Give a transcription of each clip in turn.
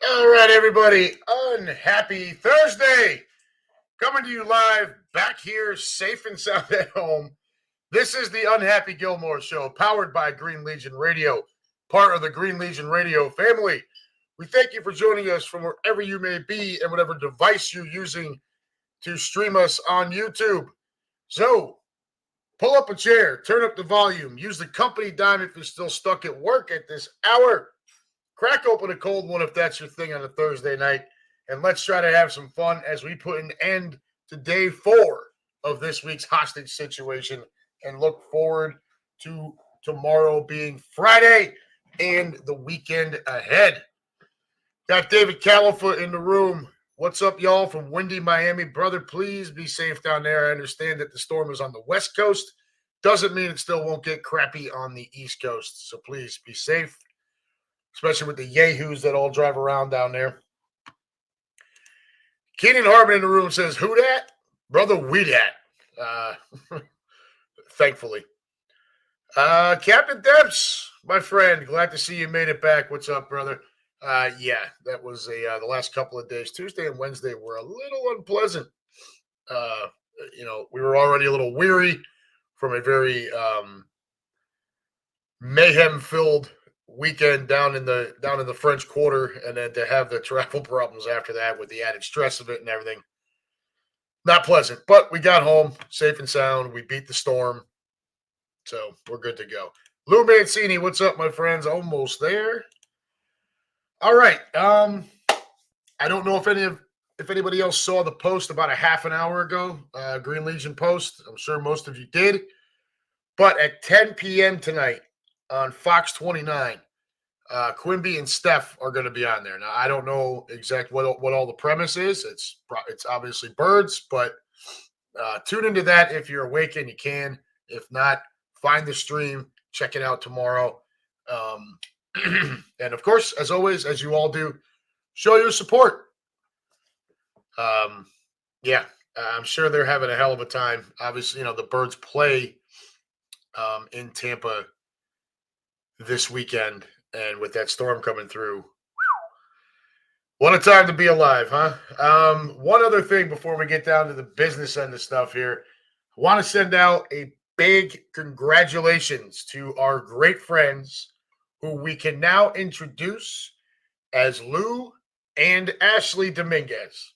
All right, everybody. UnHappy Thursday. Coming to you live back here, safe and sound at home. This is the UnHappy Gilmore Show, powered by Green Legion Radio, part of the Green Legion Radio family. We thank you for joining us from wherever you may be and whatever device you're using to stream us on YouTube. So, pull up a chair, turn up the volume, use the company dime if you're still stuck at work at this hour. Crack open a cold one if that's your thing on a Thursday night, and let's try to have some fun as we put an end to day 4 of this week's hostage situation and look forward to tomorrow being Friday and the weekend ahead. Got David Califa in the room. What's up, y'all, from windy Miami? Brother, please be safe down there. I understand that the storm is on the West Coast. Doesn't mean it still won't get crappy on the East Coast, so please be safe, especially with the yahoos that all drive around down there. Keenan Harmon in the room says, who dat? Brother, we dat. Thankfully. Captain Debs, my friend, glad to see you made it back. What's up, brother? Yeah, that was the last couple of days. Tuesday and Wednesday were a little unpleasant. We were already a little weary from a very mayhem-filled weekend down in the French Quarter, and then to have the travel problems after that with the added stress of it and everything. Not pleasant, but we got home safe and sound. We beat the storm, so we're good to go. Lou Mancini, what's up, my friends? Almost there. All right. I don't know if anybody else saw the post about a half an hour ago, Green Legion post. I'm sure most of you did. But at 10 p.m. tonight on Fox 29, Quimby and Steph are going to be on there. Now, I don't know exactly what all the premise is. It's obviously birds, but tune into that if you're awake and you can. If not, find the stream. Check it out tomorrow. And, of course, as always, as you all do, show your support. I'm sure they're having a hell of a time. Obviously, the Birds play in Tampa this weekend, and with that storm coming through, what a time to be alive, huh? One other thing before we get down to the business end of stuff here, I want to send out a big congratulations to our great friends who we can now introduce as Lou and Ashley Dominguez.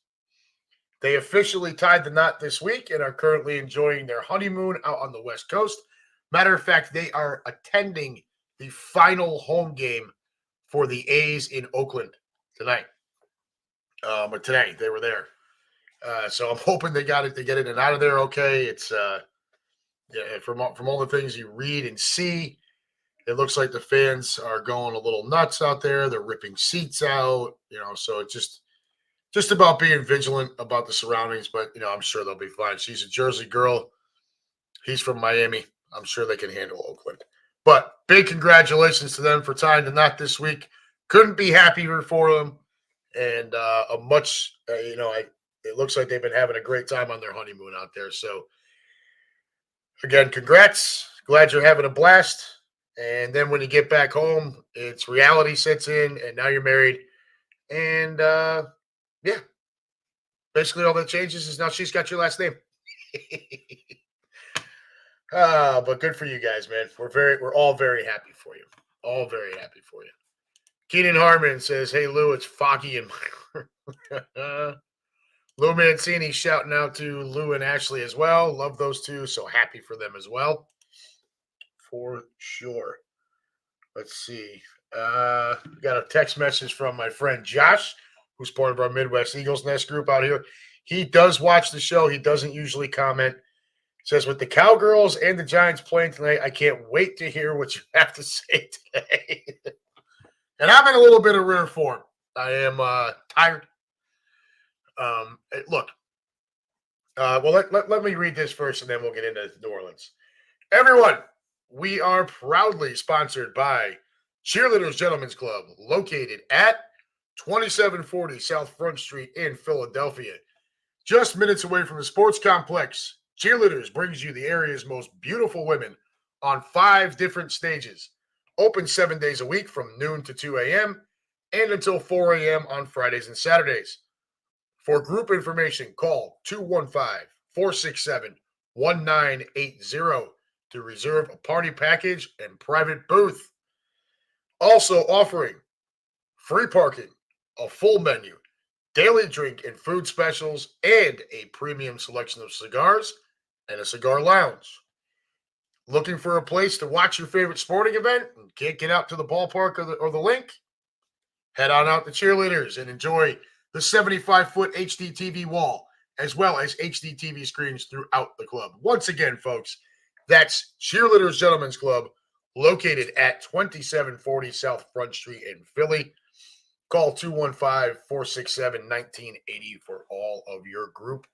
They officially tied the knot this week and are currently enjoying their honeymoon out on the West Coast. Matter of fact, they are attending the final home game for the A's in Oakland tonight. But today they were there. So I'm hoping they got it. They get in and out of there okay. It's from all the things you read and see, it looks like the fans are going a little nuts out there. They're ripping seats out, so it's just about being vigilant about the surroundings. But, I'm sure they'll be fine. She's a Jersey girl. He's from Miami. I'm sure they can handle Oakland. But big congratulations to them for tying the knot this week. Couldn't be happier for them. And it looks like they've been having a great time on their honeymoon out there. So, again, congrats. Glad you're having a blast. And then when you get back home, it's reality sets in, and now you're married. And, basically all that changes is now she's got your last name. But good for you guys, man. We're all very happy for you. All very happy for you. Keenan Harmon says, "Hey Lou, it's Foggy and Lou Mancini shouting out to Lou and Ashley as well. Love those two. So happy for them as well, for sure." Let's see. Got a text message from my friend Josh, who's part of our Midwest Eagles Nest group out here. He does watch the show. He doesn't usually comment. Says, with the Cowgirls and the Giants playing tonight, I can't wait to hear what you have to say today. And I'm in a little bit of rare form. I am tired. Look, well, let me read this first, and then we'll get into New Orleans. Everyone, we are proudly sponsored by Cheerleaders Gentlemen's Club, located at 2740 South Front Street in Philadelphia. Just minutes away from the sports complex, Cheerleaders brings you the area's most beautiful women on 5 different stages. Open 7 days a week from noon to 2 a.m. and until 4 a.m. on Fridays and Saturdays. For group information, call 215-467-1980 to reserve a party package and private booth. Also offering free parking, a full menu, daily drink and food specials, and a premium selection of cigars and a cigar lounge. Looking for a place to watch your favorite sporting event and can't get out to the ballpark or the link? Head on out to Cheerleaders and enjoy the 75-foot HD TV wall, as well as HD TV screens throughout the club. Once again, folks, that's Cheerleaders Gentlemen's Club, located at 2740 South Front Street in Philly. Call 215-467-1980 for all of your group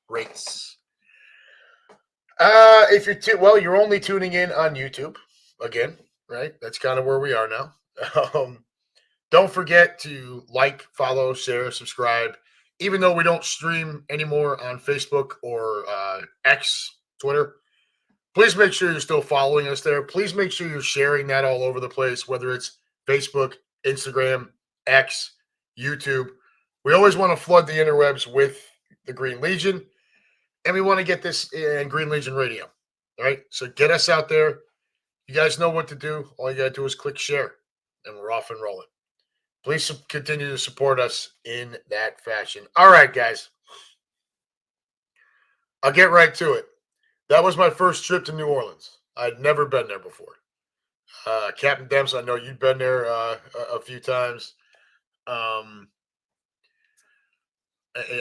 rates. If you're only tuning in on YouTube again, right? That's kind of where we are now. Don't forget to like, follow, share, subscribe. Even though we don't stream anymore on Facebook or X, Twitter, please make sure you're still following us there. Please make sure you're sharing that all over the place, whether it's Facebook, Instagram, X, YouTube. We always want to flood the interwebs with the Green Legion, and we want to get this in Green Legion Radio. All right, so get us out there. You guys know what to do. All you got to do is click share, and we're off and rolling. Please continue to support us in that fashion. All right, guys. I'll get right to it. That was my first trip to New Orleans. I'd never been there before. Captain Demps, I know you've been there a few times.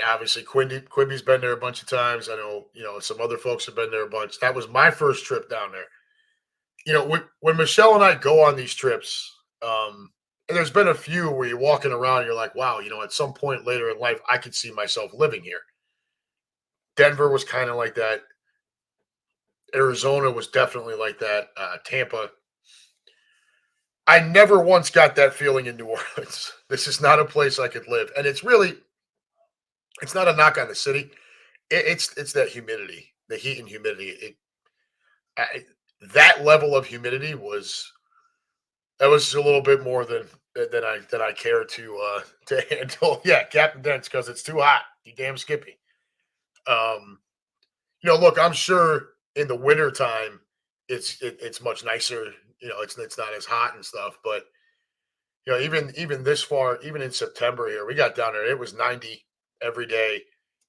Obviously, Quibby's been there a bunch of times. I know, some other folks have been there a bunch. That was my first trip down there. When Michelle and I go on these trips, and there's been a few where you're walking around and you're like, wow, at some point later in life, I could see myself living here. Denver was kind of like that. Arizona was definitely like that. Tampa. I never once got that feeling in New Orleans. This is not a place I could live. And it's not a knock on the city. It's that humidity, the heat and humidity. That level of humidity was a little bit more than I care to handle. Yeah, Captain Dents, because it's too hot. You damn Skippy. Look, I'm sure in the winter time it's much nicer. It's not as hot and stuff. But even this far, even in September here, we got down there. It was 90 every day.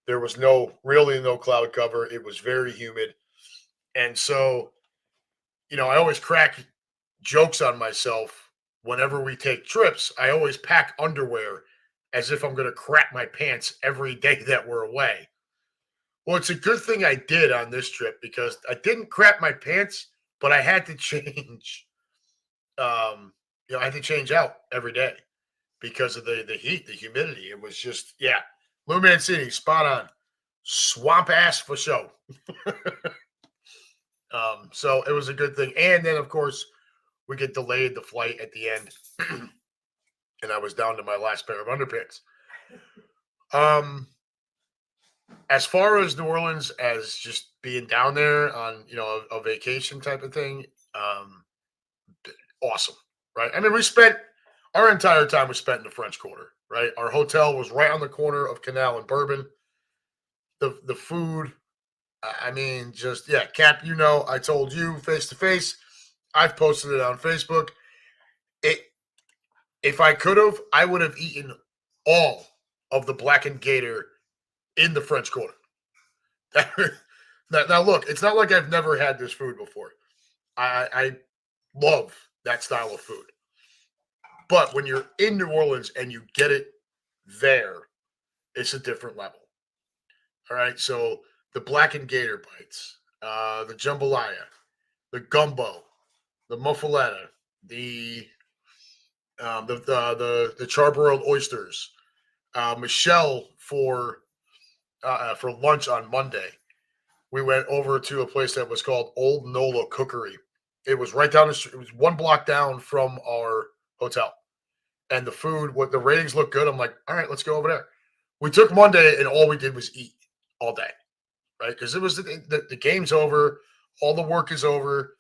There was really no cloud cover. It was very humid, and so I always crack jokes on myself whenever we take trips. I always pack underwear as if I'm going to crap my pants every day that we're away. Well, it's a good thing I did on this trip because I didn't crap my pants, but I had to change. I had to change out every day because of the heat, the humidity. It was just, yeah. Lou Mancini, spot on. Swamp ass for show. So it was a good thing. And then, of course, we get delayed the flight at the end. And I was down to my last pair of underpants. As far as New Orleans, as just being down there on, a vacation type of thing, awesome, right? I mean, our entire time was spent in the French Quarter, right? Our hotel was right on the corner of Canal and Bourbon. The food I mean, just yeah, Cap. I told you face to face. I've posted it on Facebook. It If I could have, I would have eaten all of the blackened gator in the French Quarter. Now, look, it's not like I've never had this food before. I love that style of food. But when you're in New Orleans and you get it there, it's a different level. All right. So the blackened gator bites, the jambalaya, the gumbo, the muffaletta, the charbroiled oysters. Michelle for lunch on Monday, we went over to a place that was called Old Nola Cookery. It was right down the street. It was one block down from our hotel. And the food, what the ratings looked good. I'm like, all right, let's go over there. We took Monday and all we did was eat all day, right? Because it was the game's over, all the work is over,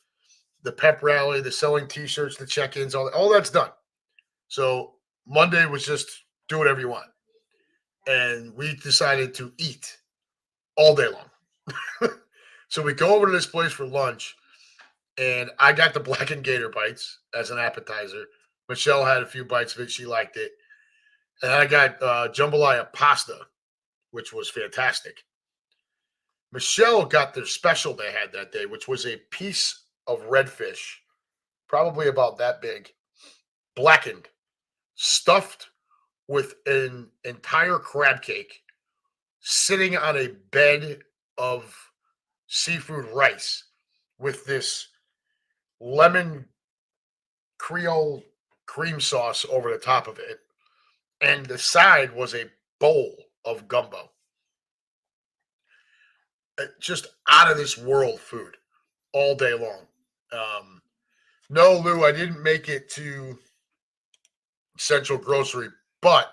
the pep rally, the selling T-shirts, the check-ins, all that's done. So Monday was just do whatever you want, and we decided to eat all day long. So we go over to this place for lunch, and I got the blackened gator bites as an appetizer. Michelle had a few bites of it; she liked it, and I got jambalaya pasta, which was fantastic. Michelle got their special they had that day, which was a piece of redfish, probably about that big, blackened, stuffed with an entire crab cake, sitting on a bed of seafood rice with this lemon Creole cream sauce over the top of it. And the side was a bowl of gumbo. Just out of this world food all day long. No, Lou, I didn't make it to Central Grocery, but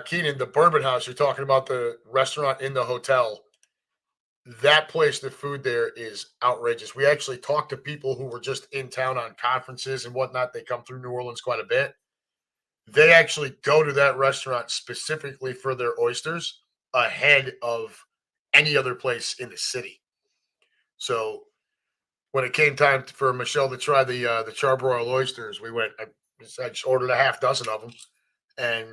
Keenan, the Bourbon House, you're talking about the restaurant in the hotel. That place, the food there is outrageous. We actually talked to people who were just in town on conferences and whatnot. They come through New Orleans quite a bit. They actually go to that restaurant specifically for their oysters ahead of any other place in the city. So when it came time for Michelle to try the charbroiled oysters, we went. I just ordered a half dozen of them, and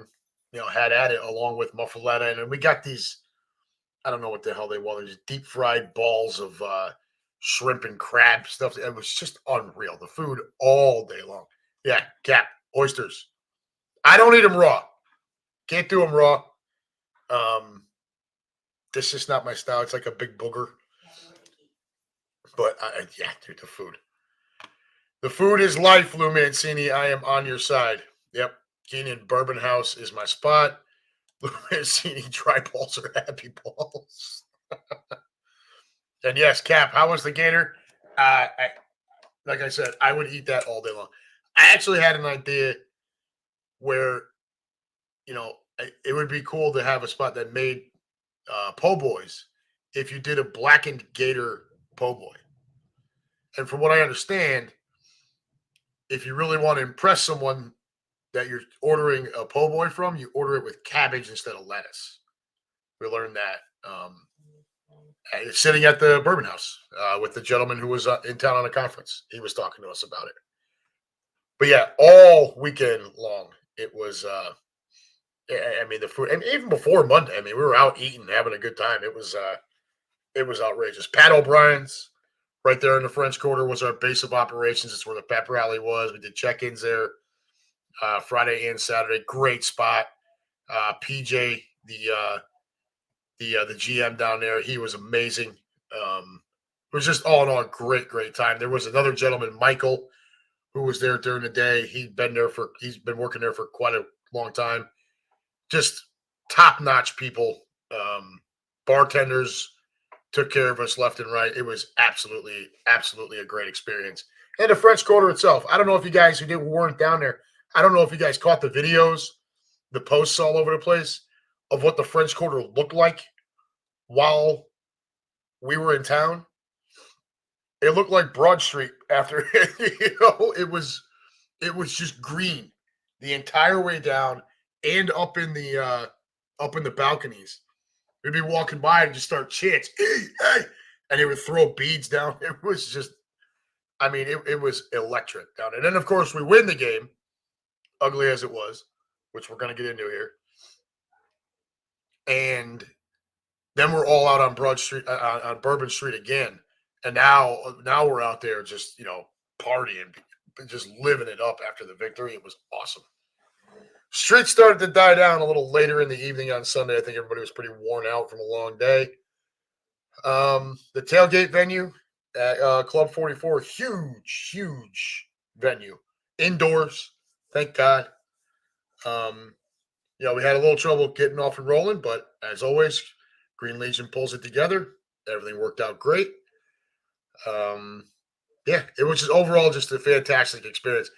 had at it along with muffaletta, and then we got these. I don't know what the hell they were. These deep fried balls of shrimp and crab stuff. It was just unreal. The food all day long. Yeah, Cap, oysters. I don't eat them raw. Can't do them raw. This is not my style. It's like a big booger. But yeah, dude, the food. The food is life, Lou Mancini. I am on your side. Yep. Keenan Bourbon House is my spot. Lou Mancini dry balls are happy balls. And yes, Cap, how was the gator? Like I said, I would eat that all day long. I actually had an idea where, it would be cool to have a spot that made po' boys if you did a blackened gator po' boy. And from what I understand, if you really want to impress someone that you're ordering a po' boy from, you order it with cabbage instead of lettuce. We learned that sitting at the Bourbon House with the gentleman who was in town on a conference. He was talking to us about it. But yeah, all weekend long, it was. I mean, the food, and even before Monday, I mean, we were out eating, having a good time. It was outrageous. Pat O'Brien's right there in the French Quarter was our base of operations. It's where the pep rally was. We did check-ins there Friday and Saturday. Great spot. PJ, the GM down there, he was amazing. It was just all in all a great time. There was another gentleman, Michael, who was there during the day. He's been working there for quite a long time. Just top-notch people. Bartenders took care of us left and right. It was absolutely a great experience. And the French Quarter itself. I don't know if you guys who weren't down there, I don't know if you guys caught the videos, the posts all over the place of what the French Quarter looked like while we were in town. It looked like Broad Street after it was just green the entire way down and up in the balconies. we'd be walking by and just start chants, hey, hey, and they would throw beads down. It was just, I mean, it was electric down there. And then, of course, we win the game, ugly as it was, which we're going to get into here. And then we're all out on Broad Street, on Bourbon Street again. And now we're out there just, partying, just living it up after the victory. It was awesome. Street started to die down a little later in the evening on Sunday. I think everybody was pretty worn out from a long day. The tailgate venue at Club 44, huge venue. Indoors, thank God. We had a little trouble getting off and rolling, but as always, Green Legion pulls it together. Everything worked out great. It was just overall just a fantastic experience.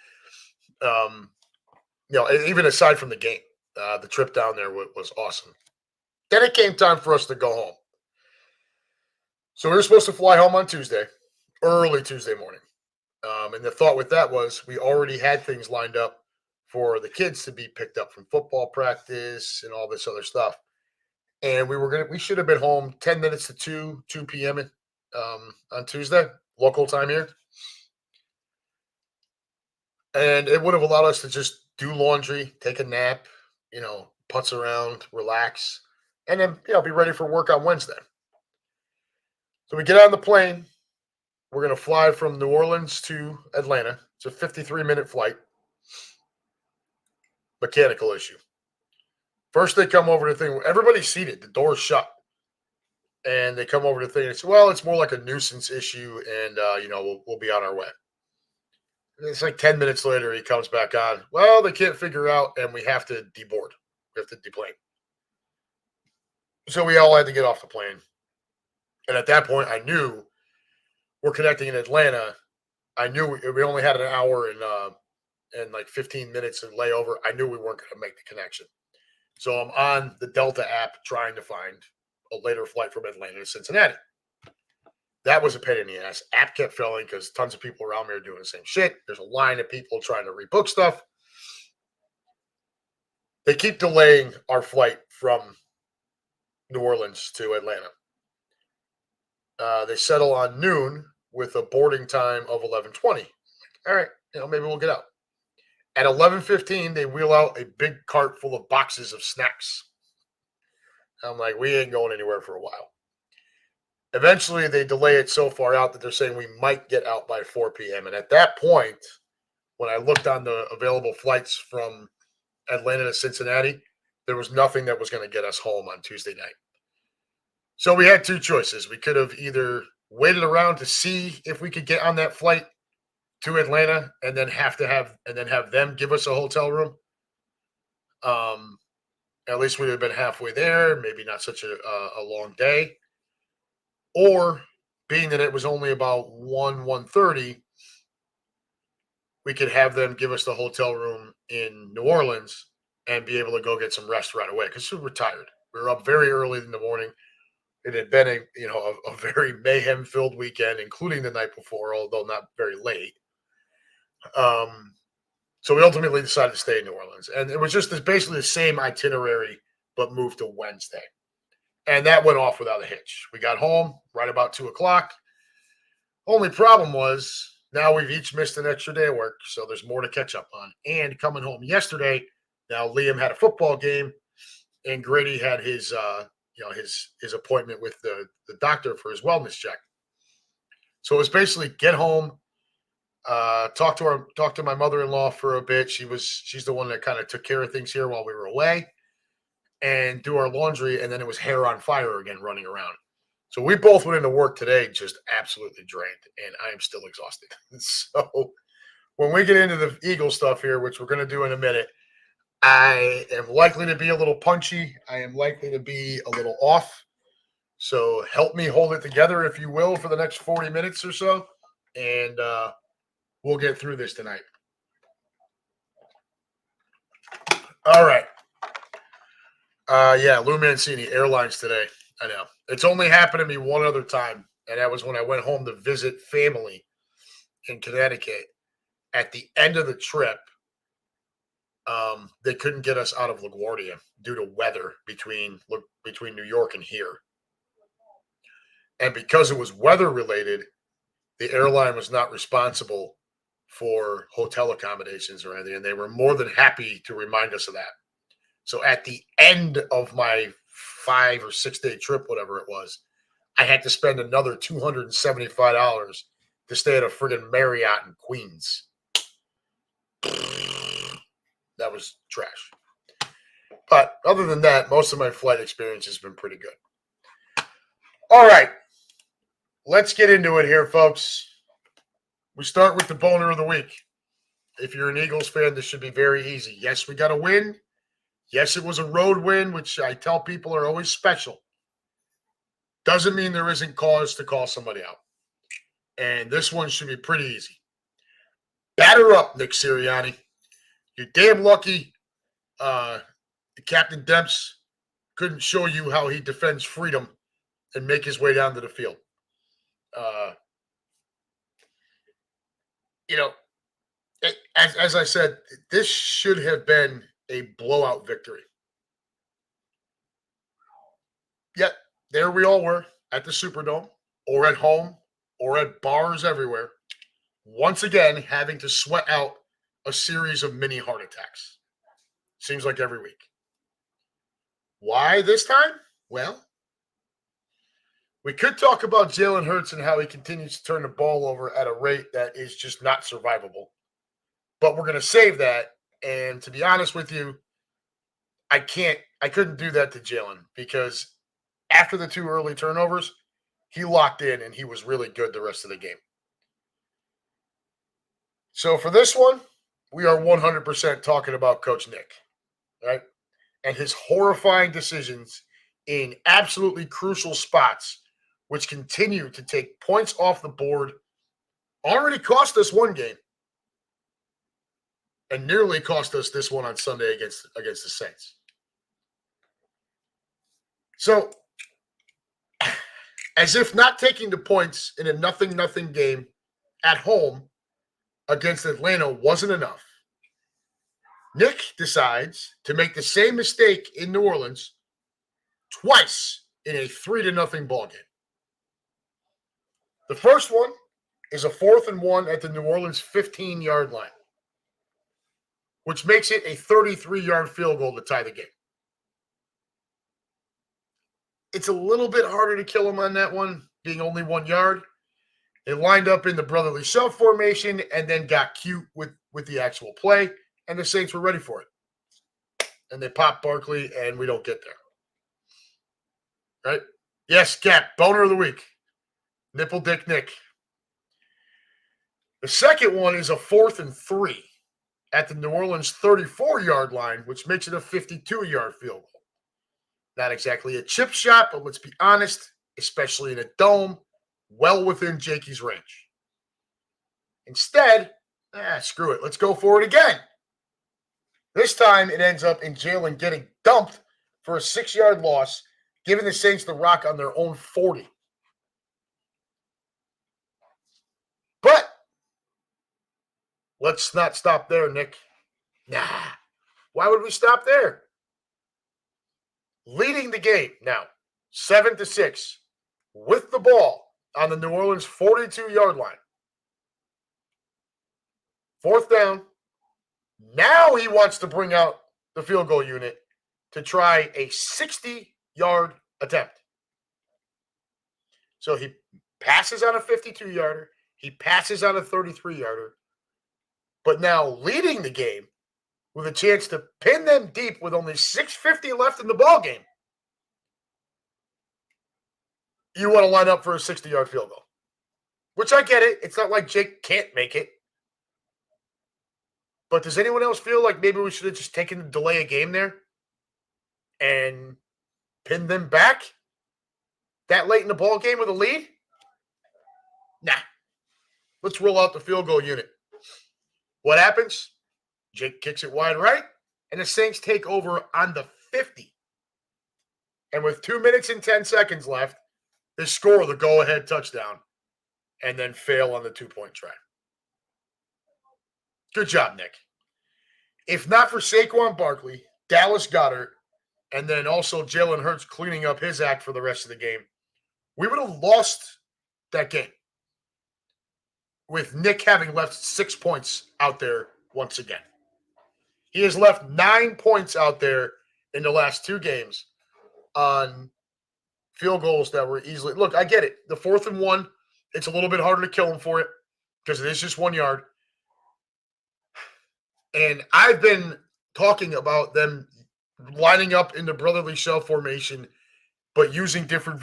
Even aside from the game, the trip down there was awesome. Then it came time for us to go home. So we were supposed to fly home on Tuesday, early Tuesday morning. And the thought with that was we already had things lined up for the kids to be picked up from football practice and all this other stuff. And we should have been home 10 minutes to 2 p.m. On Tuesday, local time here. And it would have allowed us to just do laundry, take a nap, putz around, relax, and then, be ready for work on Wednesday. So we get on the plane. We're going to fly from New Orleans to Atlanta. It's a 53-minute flight. Mechanical issue. First, they come over to the thing. Everybody's seated. The door's shut. And they come over to the thing and say, well, it's more like a nuisance issue, and, we'll be on our way. And it's like 10 minutes later, he comes back on. Well, they can't figure out, and we have to deboard. We have to deplane. So we all had to get off the plane. And at that point, I knew we're connecting in Atlanta. I knew we only had an hour and like 15 minutes in layover. I knew we weren't going to make the connection. So I'm on the Delta app trying to find a later flight from Atlanta to Cincinnati. That was a pain in the ass. App kept failing because tons of people around me are doing the same shit. There's a line of people trying to rebook stuff. They keep delaying our flight from New Orleans to Atlanta. They settle on noon with a boarding time of 11:20. All right, maybe we'll get out. At 11:15, they wheel out a big cart full of boxes of snacks. I'm like, we ain't going anywhere for a while. Eventually, they delay it so far out that they're saying we might get out by 4 p.m. And at that point, when I looked on the available flights from Atlanta to Cincinnati, there was nothing that was going to get us home on Tuesday night. So we had two choices. We could have either waited around to see if we could get on that flight to Atlanta and then have them give us a hotel room. At least we would have been halfway there, maybe not such a long day. Or being that it was only about 1:30, we could have them give us the hotel room in New Orleans and be able to go get some rest right away because we were tired. We were up very early in the morning. It had been a very mayhem-filled weekend, including the night before, although not very late. So we ultimately decided to stay in New Orleans. And it was just basically the same itinerary, but moved to Wednesday. And that went off without a hitch. We got home right about 2 o'clock. Only problem was now we've each missed an extra day of work, so there's more to catch up on. And coming home yesterday, now Liam had a football game, and Grady had his appointment with the doctor for his wellness check. So it was basically get home, talk to my mother-in-law for a bit. She's the one that kind of took care of things here while we were away, and do our laundry, and then it was hair on fire again running around. So we both went into work today just absolutely drained, and I am still exhausted. So when we get into the Eagle stuff here, which we're going to do in a minute, I am likely to be a little punchy. I am likely to be a little off. So help me hold it together, if you will, for the next 40 minutes or so, and we'll get through this tonight. All right. Lou Mancini, Airlines today. I know. It's only happened to me one other time, and that was when I went home to visit family in Connecticut. At the end of the trip, they couldn't get us out of LaGuardia due to weather between New York and here. And because it was weather related, the airline was not responsible for hotel accommodations or anything, and they were more than happy to remind us of that. So at the end of my 5 or 6 day trip, whatever it was, I had to spend another $275 to stay at a friggin' Marriott in Queens. That was trash. But other than that, most of my flight experience has been pretty good. All right. Let's get into it here, folks. We start with the boner of the week. If you're an Eagles fan, this should be very easy. Yes, we got a win. Yes, it was a road win, which I tell people are always special. Doesn't mean there isn't cause to call somebody out. And this one should be pretty easy. Batter up, Nick Sirianni. You're damn lucky Captain Demps couldn't show you how he defends freedom and make his way down to the field. As I said, this should have been a blowout victory. Yet, there we all were at the Superdome or at home or at bars everywhere, once again having to sweat out a series of mini heart attacks. Seems like every week. Why this time? Well, we could talk about Jalen Hurts and how he continues to turn the ball over at a rate that is just not survivable. But we're going to save that. And to be honest with you, I couldn't do that to Jalen because after the 2 early turnovers, he locked in and he was really good the rest of the game. So for this one, we are 100% talking about Coach Nick, right? And his horrifying decisions in absolutely crucial spots, which continue to take points off the board, already cost us one game and nearly cost us this one on Sunday against the Saints. So, as if not taking the points in a 0-0 game at home against Atlanta wasn't enough, Nick decides to make the same mistake in New Orleans twice in a 3-0 ball game. The first one is a 4th and 1 at the New Orleans 15-yard line, which makes it a 33-yard field goal to tie the game. It's a little bit harder to kill him on that one, being only 1 yard. They lined up in the brotherly shove formation and then got cute with the actual play, and the Saints were ready for it. And they popped Barkley, and we don't get there. Right? Yes, Cap, boner of the week. Nipple Dick Nick. The second one is a 4th and 3 at the New Orleans 34-yard line, which makes it a 52-yard field goal. Not exactly a chip shot, but let's be honest, especially in a dome, well within Jakey's range. Instead, screw it. Let's go for it again. This time, it ends up in Jalen getting dumped for a 6-yard loss, giving the Saints the rock on their own 40. But let's not stop there, Nick. Nah. Why would we stop there? Leading the game now, 7-6, with the ball on the New Orleans 42-yard line. 4th down. Now he wants to bring out the field goal unit to try a 60-yard attempt. So he passes on a 52-yarder. He passes on a 33-yarder. But now leading the game with a chance to pin them deep with only 6:50 left in the ball game. You want to line up for a 60-yard field goal, which I get it. It's not like Jake can't make it. But does anyone else feel like maybe we should have just taken the delay a game there and pinned them back that late in the ball game with a lead? Nah. Let's roll out the field goal unit. What happens? Jake kicks it wide right, and the Saints take over on the 50. And with 2 minutes and 10 seconds left, they score the go-ahead touchdown and then fail on the 2-point try. Good job, Nick. If not for Saquon Barkley, Dallas Goedert, and then also Jalen Hurts cleaning up his act for the rest of the game, we would have lost that game with Nick having left 6 points out there once again. He has left 9 points out there in the last 2 games on field goals that were easily. Look, I get it. The 4th and 1, it's a little bit harder to kill him for it because it is just 1 yard. And I've been talking about them lining up in the brotherly shell formation, but using different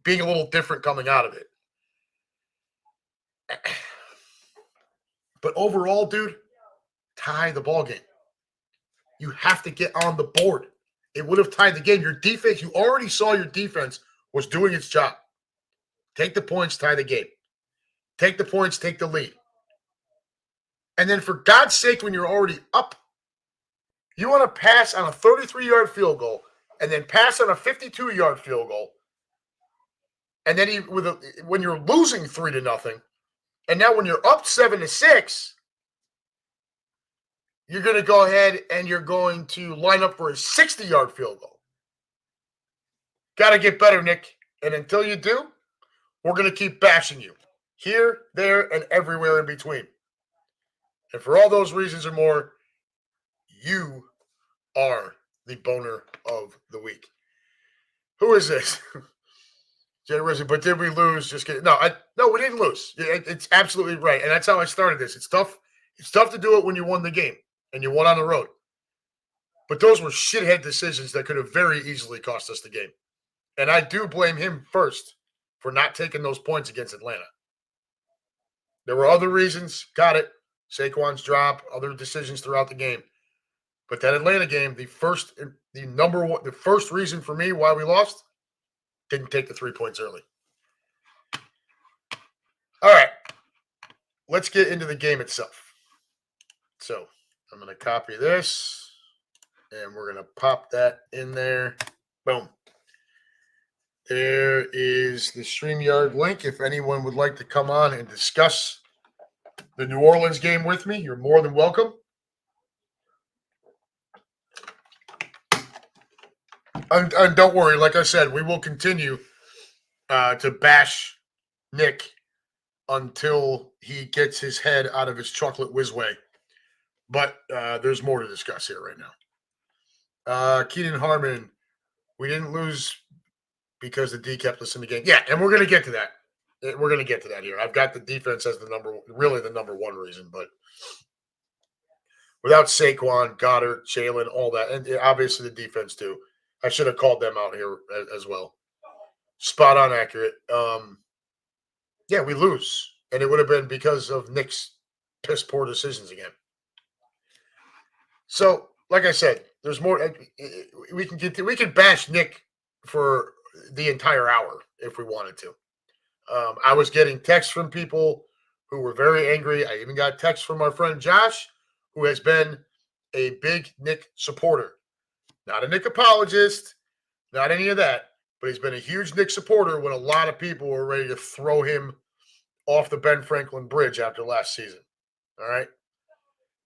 being a little different coming out of it. But overall, dude, tie the ball game. You have to get on the board. It would have tied the game. Your defense, you already saw your defense was doing its job. Take the points, tie the game. Take the points, take the lead. And then for God's sake, when you're already up, you want to pass on a 33-yard field goal and then pass on a 52-yard field goal. And then when you're losing 3-0, and now when you're up 7-6, you're going to go ahead and you're going to line up for a 60-yard field goal. Got to get better, Nick. And until you do, we're going to keep bashing you here, there, and everywhere in between. And for all those reasons and more, you are the boner of the week. Who is this? Jay Rizzi, but did we lose? Just kidding. No, we didn't lose. It's absolutely right. And that's how I started this. It's tough. It's tough to do it when you won the game and you won on the road. But those were shithead decisions that could have very easily cost us the game. And I do blame him first for not taking those points against Atlanta. There were other reasons. Got it. Saquon's drop, other decisions throughout the game. But that Atlanta game, the first reason for me why we lost, didn't take the 3 points early. All right. Let's get into the game itself. So I'm going to copy this, and we're going to pop that in there. Boom. There is the StreamYard link. If anyone would like to come on and discuss the New Orleans game with me, you're more than welcome. And don't worry, like I said, we will continue to bash Nick until he gets his head out of his chocolate whizway. But there's more to discuss here right now. Keenan Harmon, we didn't lose because the D kept us in the game. Yeah, and we're going to get to that. We're going to get to that here. I've got the defense as the number one reason, but without Saquon, Goddard, Jalen, all that, and obviously the defense too. I should have called them out here as well. Spot on accurate. Yeah, we lose, and it would have been because of Nick's piss poor decisions again. So, like I said, there's more. We can bash Nick for the entire hour if we wanted to. I was getting texts from people who were very angry. I even got texts from our friend Josh, who has been a big Nick supporter. Not a Nick apologist, not any of that, but he's been a huge Nick supporter when a lot of people were ready to throw him off the Ben Franklin Bridge after last season. All right?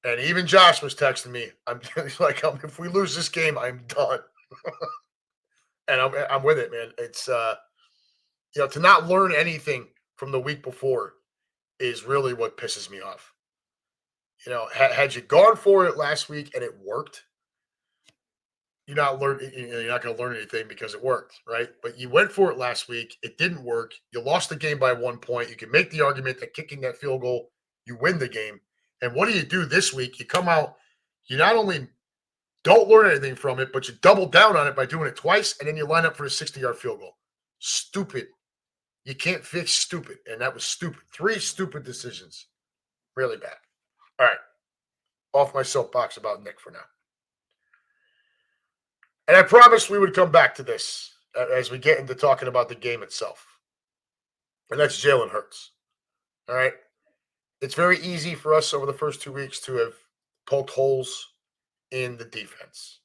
And even Josh was texting me. I'm like, if we lose this game, I'm done. And I'm with it, man. It's to not learn anything from the week before is really what pisses me off. Had you gone for it last week and it worked, you're not going to learn anything because it worked, right? But you went for it last week. It didn't work. You lost the game by 1 point. You can make the argument that kicking that field goal, you win the game. And what do this week? You come out, you not only don't learn anything from it, but you double down on it by doing it twice, and then you line up for a 60-yard field goal. Stupid. You can't fix stupid, and that was stupid. 3 stupid decisions. Really bad. All right. Off my soapbox about Nick for now. And I promised we would come back to this as we get into talking about the game itself. And that's Jalen Hurts. All right. It's very easy for us over the first 2 weeks to have poked holes in the defense.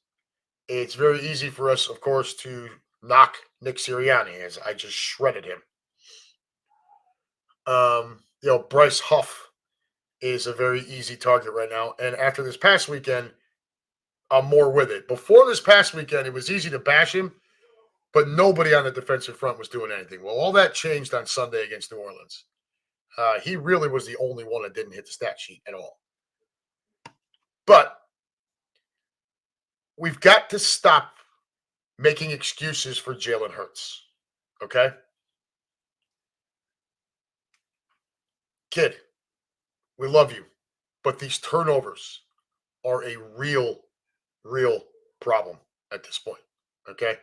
It's very easy for us, of course, to knock Nick Sirianni as I just shredded him. Bryce Huff is a very easy target right now. And after this past weekend, I'm more with it. Before this past weekend, it was easy to bash him, but nobody on the defensive front was doing anything. Well, all that changed on Sunday against New Orleans. He really was the only one that didn't hit the stat sheet at all. But we've got to stop making excuses for Jalen Hurts. Okay? Kid, we love you, but these turnovers are a real problem at this point. Okay?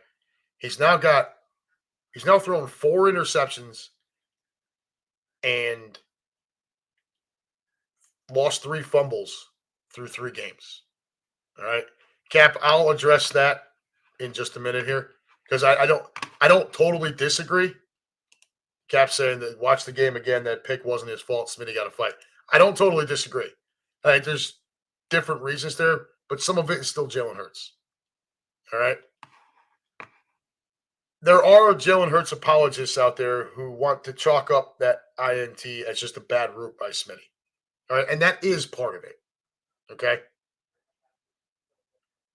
He's now thrown 4 interceptions and lost 3 fumbles through 3 games. All right. Cap, I'll address that in just a minute here because I don't totally disagree. Cap saying that watch the game again, that pick wasn't his fault. Smitty got a fight. I don't totally disagree. All right, there's different reasons there, but some of it is still Jalen Hurts. All right. There are Jalen Hurts apologists out there who want to chalk up that INT as just a bad route by Smitty. All right, and that is part of it. Okay.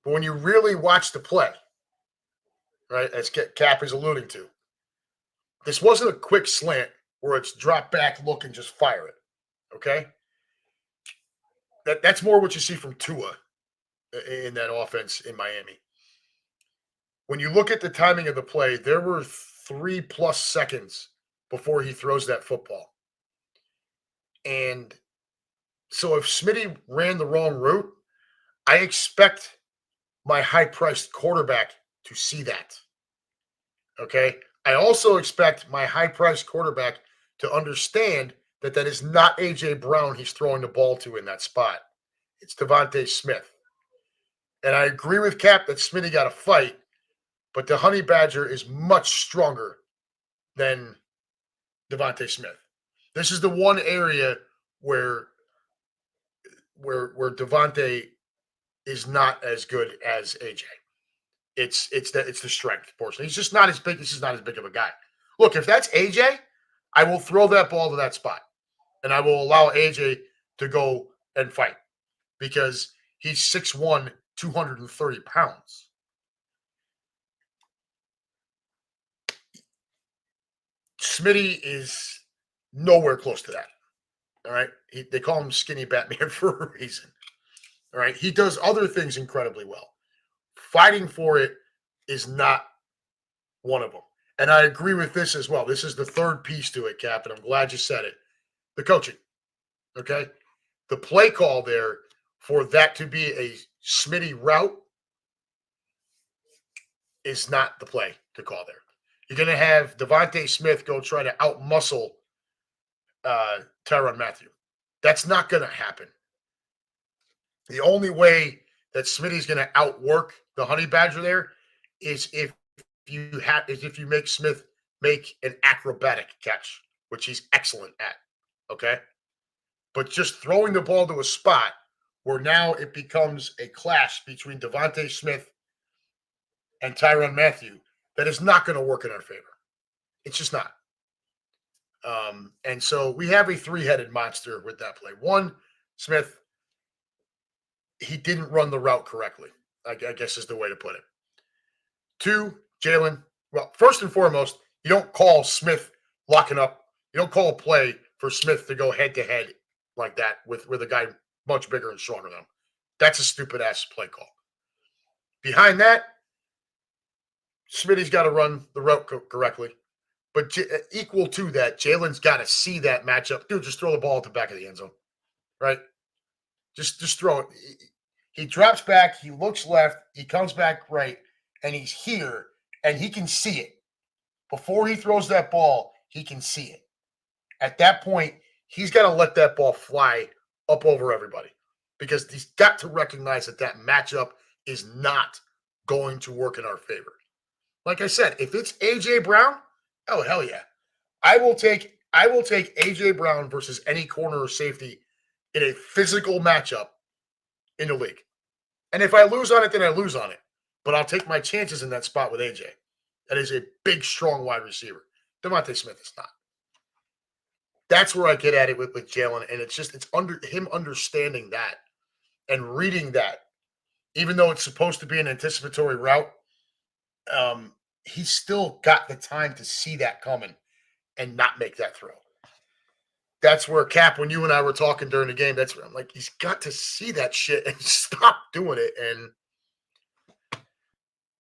But when you really watch the play, right, as Cap is alluding to, this wasn't a quick slant where it's drop back, look, and just fire it. Okay? That's more what you see from Tua in that offense in Miami. When you look at the timing of the play, there were 3+ seconds before he throws that football. And so if Smitty ran the wrong route, I expect my high-priced quarterback to see that. Okay? I also expect my high-priced quarterback to understand that that is not A.J. Brown he's throwing the ball to in that spot. It's Devontae Smith. And I agree with Cap that Smitty got a fight, but the Honey Badger is much stronger than Devontae Smith. This is the one area where Devontae is not as good as AJ. It's the strength portion. He's just not as big. He's just not as big of a guy. Look, if that's AJ, I will throw that ball to that spot, and I will allow AJ to go and fight because he's 6'1", 230 pounds. Smitty is nowhere close to that. All right, they call him Skinny Batman for a reason. All right, he does other things incredibly well. Fighting for it is not one of them. And I agree with this as well. This is the third piece to it, Cap, and I'm glad you said it. The coaching, okay? The play call there for that to be a Smitty route is not the play to call there. You're going to have Devontae Smith go try to outmuscle Tyrann Mathieu. That's not going to happen. The only way that Smitty's going to outwork the Honey Badger there is if you make Smith make an acrobatic catch, which he's excellent at. Okay? But just throwing the ball to a spot where now it becomes a clash between Devontae Smith and Tyrann Mathieu, that is not going to work in our favor. It's just not. And so we have a 3-headed monster with that play. One, Smith, he didn't run the route correctly, I guess is the way to put it. 2, Jalen, well, first and foremost, you don't call Smith locking up. You don't call a play for Smith to go head-to-head like that with a guy much bigger and stronger than him. That's a stupid-ass play call. Behind that, Smitty's got to run the route correctly. But equal to that, Jalen's got to see that matchup. Dude, just throw the ball at the back of the end zone, right? Just throw it. He drops back. He looks left. He comes back right, and he's here, and he can see it. Before he throws that ball, he can see it. At that point, he's got to let that ball fly up over everybody because he's got to recognize that that matchup is not going to work in our favor. Like I said, if it's A.J. Brown, oh, hell yeah. I will take A.J. Brown versus any corner or safety in a physical matchup in the league. And if I lose on it, then I lose on it. But I'll take my chances in that spot with A.J. That is a big, strong wide receiver. Devontae Smith is not. That's where I get at it with Jalen, and it's under him understanding that and reading that, even though it's supposed to be an anticipatory route. He's still got the time to see that coming and not make that throw. That's where Cap, when you and I were talking during the game, that's where I'm like, he's got to see that shit and stop doing it. And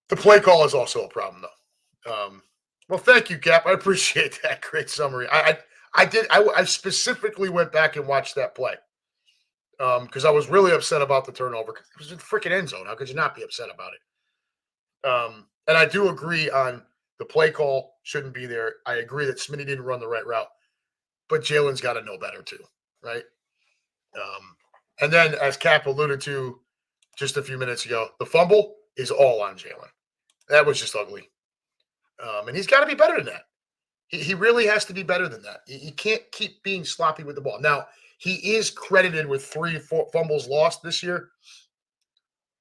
the play call is also a problem, though. Well, thank you, Cap. I appreciate that. Great summary. I specifically went back and watched that play because I was really upset about the turnover. It was in the freaking end zone. How could you not be upset about it? And I do agree on the play call shouldn't be there. I agree that Smitty didn't run the right route, but Jalen's got to know better too, right? And then, as Cap alluded to just a few minutes ago, the fumble is all on Jalen. That was just ugly. And he's got to be better than that. He really has to be better than that. He can't keep being sloppy with the ball. Now, he is credited with 3 fumbles lost this year.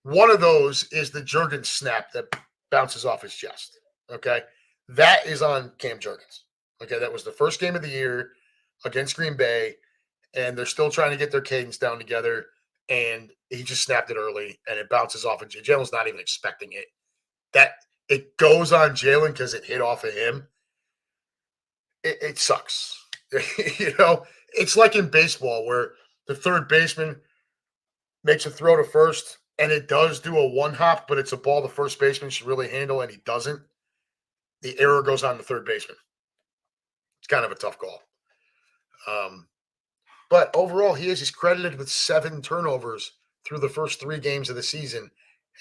One of those is the Jurgens snap that bounces off his chest. Okay. That is on Cam Jurgens. Okay. That was the first game of the year against Green Bay, and they're still trying to get their cadence down together. And he just snapped it early, and it bounces off of Jalen's not even expecting it. That it goes on Jalen because it hit off of him. It sucks. It's like in baseball where the third baseman makes a throw to first, and it does do a one hop, but it's a ball the first baseman should really handle, and he doesn't. The error goes on the third baseman. It's kind of a tough call. But overall, he's credited with 7 turnovers through the first 3 games of the season,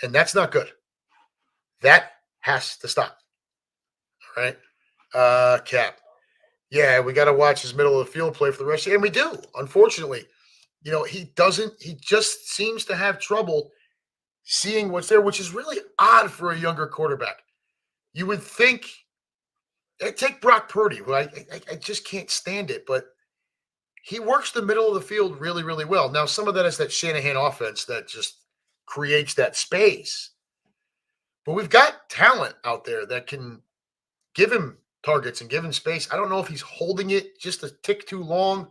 and that's not good. That has to stop. All right. Cap. Yeah, we got to watch his middle of the field play for the rest of the year. And we do, unfortunately. He just seems to have trouble seeing what's there, which is really odd for a younger quarterback. You would think, take Brock Purdy, who I just can't stand it, but he works the middle of the field really, really well. Now, some of that is that Shanahan offense that just creates that space. But we've got talent out there that can give him targets and give him space. I don't know if he's holding it just a tick too long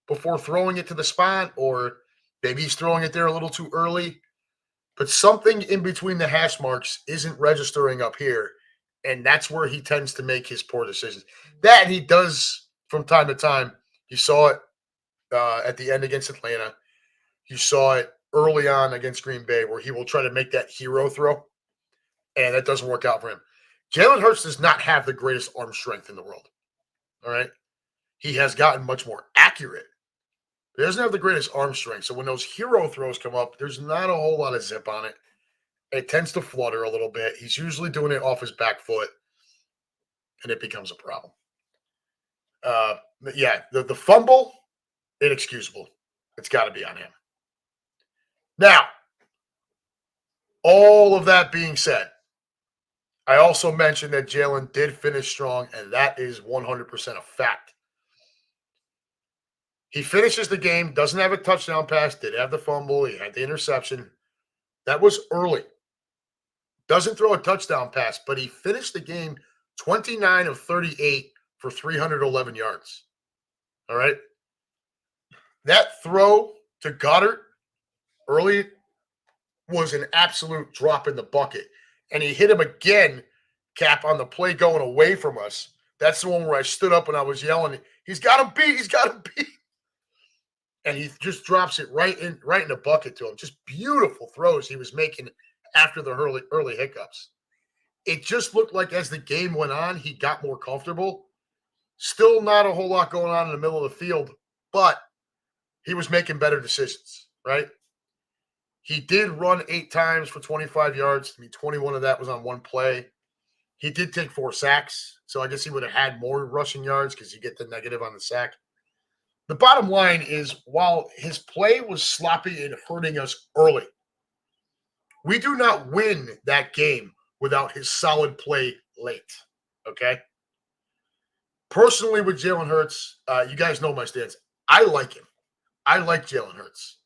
before throwing it to the spot, or maybe he's throwing it there a little too early. But something in between the hash marks isn't registering up here, and that's where he tends to make his poor decisions. That he does from time to time. You saw it at the end against Atlanta. You saw it early on against Green Bay where he will try to make that hero throw, and that doesn't work out for him. Jalen Hurts does not have the greatest arm strength in the world. All right. He has gotten much more accurate. He doesn't have the greatest arm strength. So when those hero throws come up, there's not a whole lot of zip on it. It tends to flutter a little bit. He's usually doing it off his back foot, and it becomes a problem. The fumble, inexcusable. It's got to be on him. Now, all of that being said, I also mentioned that Jalen did finish strong, and that is 100% a fact. He finishes the game, doesn't have a touchdown pass, did have the fumble, he had the interception. That was early. Doesn't throw a touchdown pass, but he finished the game 29 of 38 for 311 yards. All right. That throw to Goddard early was an absolute drop in the bucket. And he hit him again, Cap, on the play going away from us. That's the one where I stood up and I was yelling, he's got him beat, he's got him beat. And he just drops it right in the bucket to him. Just beautiful throws he was making after the early hiccups. It just looked like as the game went on, he got more comfortable. Still not a whole lot going on in the middle of the field, but he was making better decisions, right? He did run 8 times for 25 yards. 21 of that was on one play. He did take 4 sacks, so I guess he would have had more rushing yards because you get the negative on the sack. The bottom line is, while his play was sloppy and hurting us early, we do not win that game without his solid play late, okay? Personally, with Jalen Hurts, you guys know my stance. I like him. I like Jalen Hurts.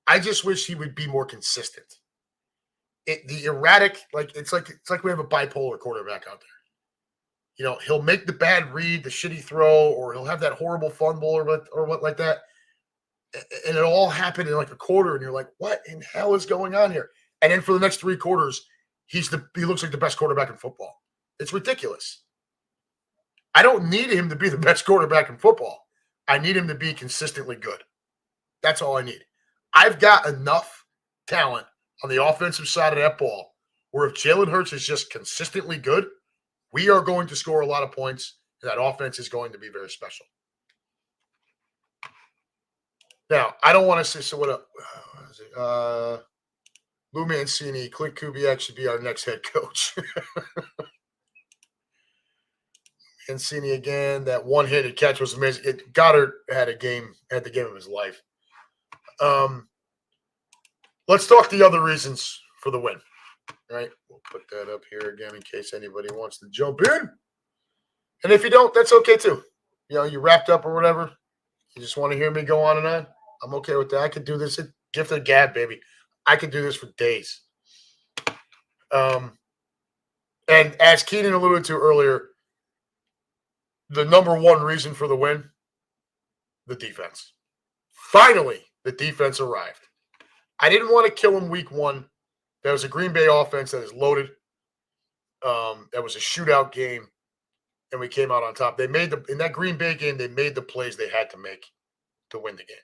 I just wish he would be more consistent. The erratic, it's like we have a bipolar quarterback out he'll make the bad read, the shitty throw, or he'll have that horrible fumble or what like that. And it all happened in like a quarter, and you're like, what in hell is going on here? And then for the next 3 quarters, he looks like the best quarterback in football. It's ridiculous. I don't need him to be the best quarterback in football. I need him to be consistently good. That's all I need. I've got enough talent on the offensive side of that ball where if Jalen Hurts is just consistently good, we are going to score a lot of points, and that offense is going to be very special. Now, I don't want to say, so what Lou Mancini, Clint Kubiak should be our next head coach. Mancini again, that one-handed catch was amazing. Goddard had the game of his life. Let's talk the other reasons for the win. All right, we'll put that up here again in case anybody wants to jump in. And if you don't, that's okay too. You wrapped up or whatever. You just want to hear me go on and on. I'm okay with that. I could do this. Gift of gab, baby. I could do this for days. And as Keenan alluded to earlier, the number one reason for the win, the defense. Finally, the defense arrived. I didn't want to kill him week 1. That was a Green Bay offense that is loaded. That was a shootout game, and we came out on top. In that Green Bay game, they made the plays they had to make to win the game.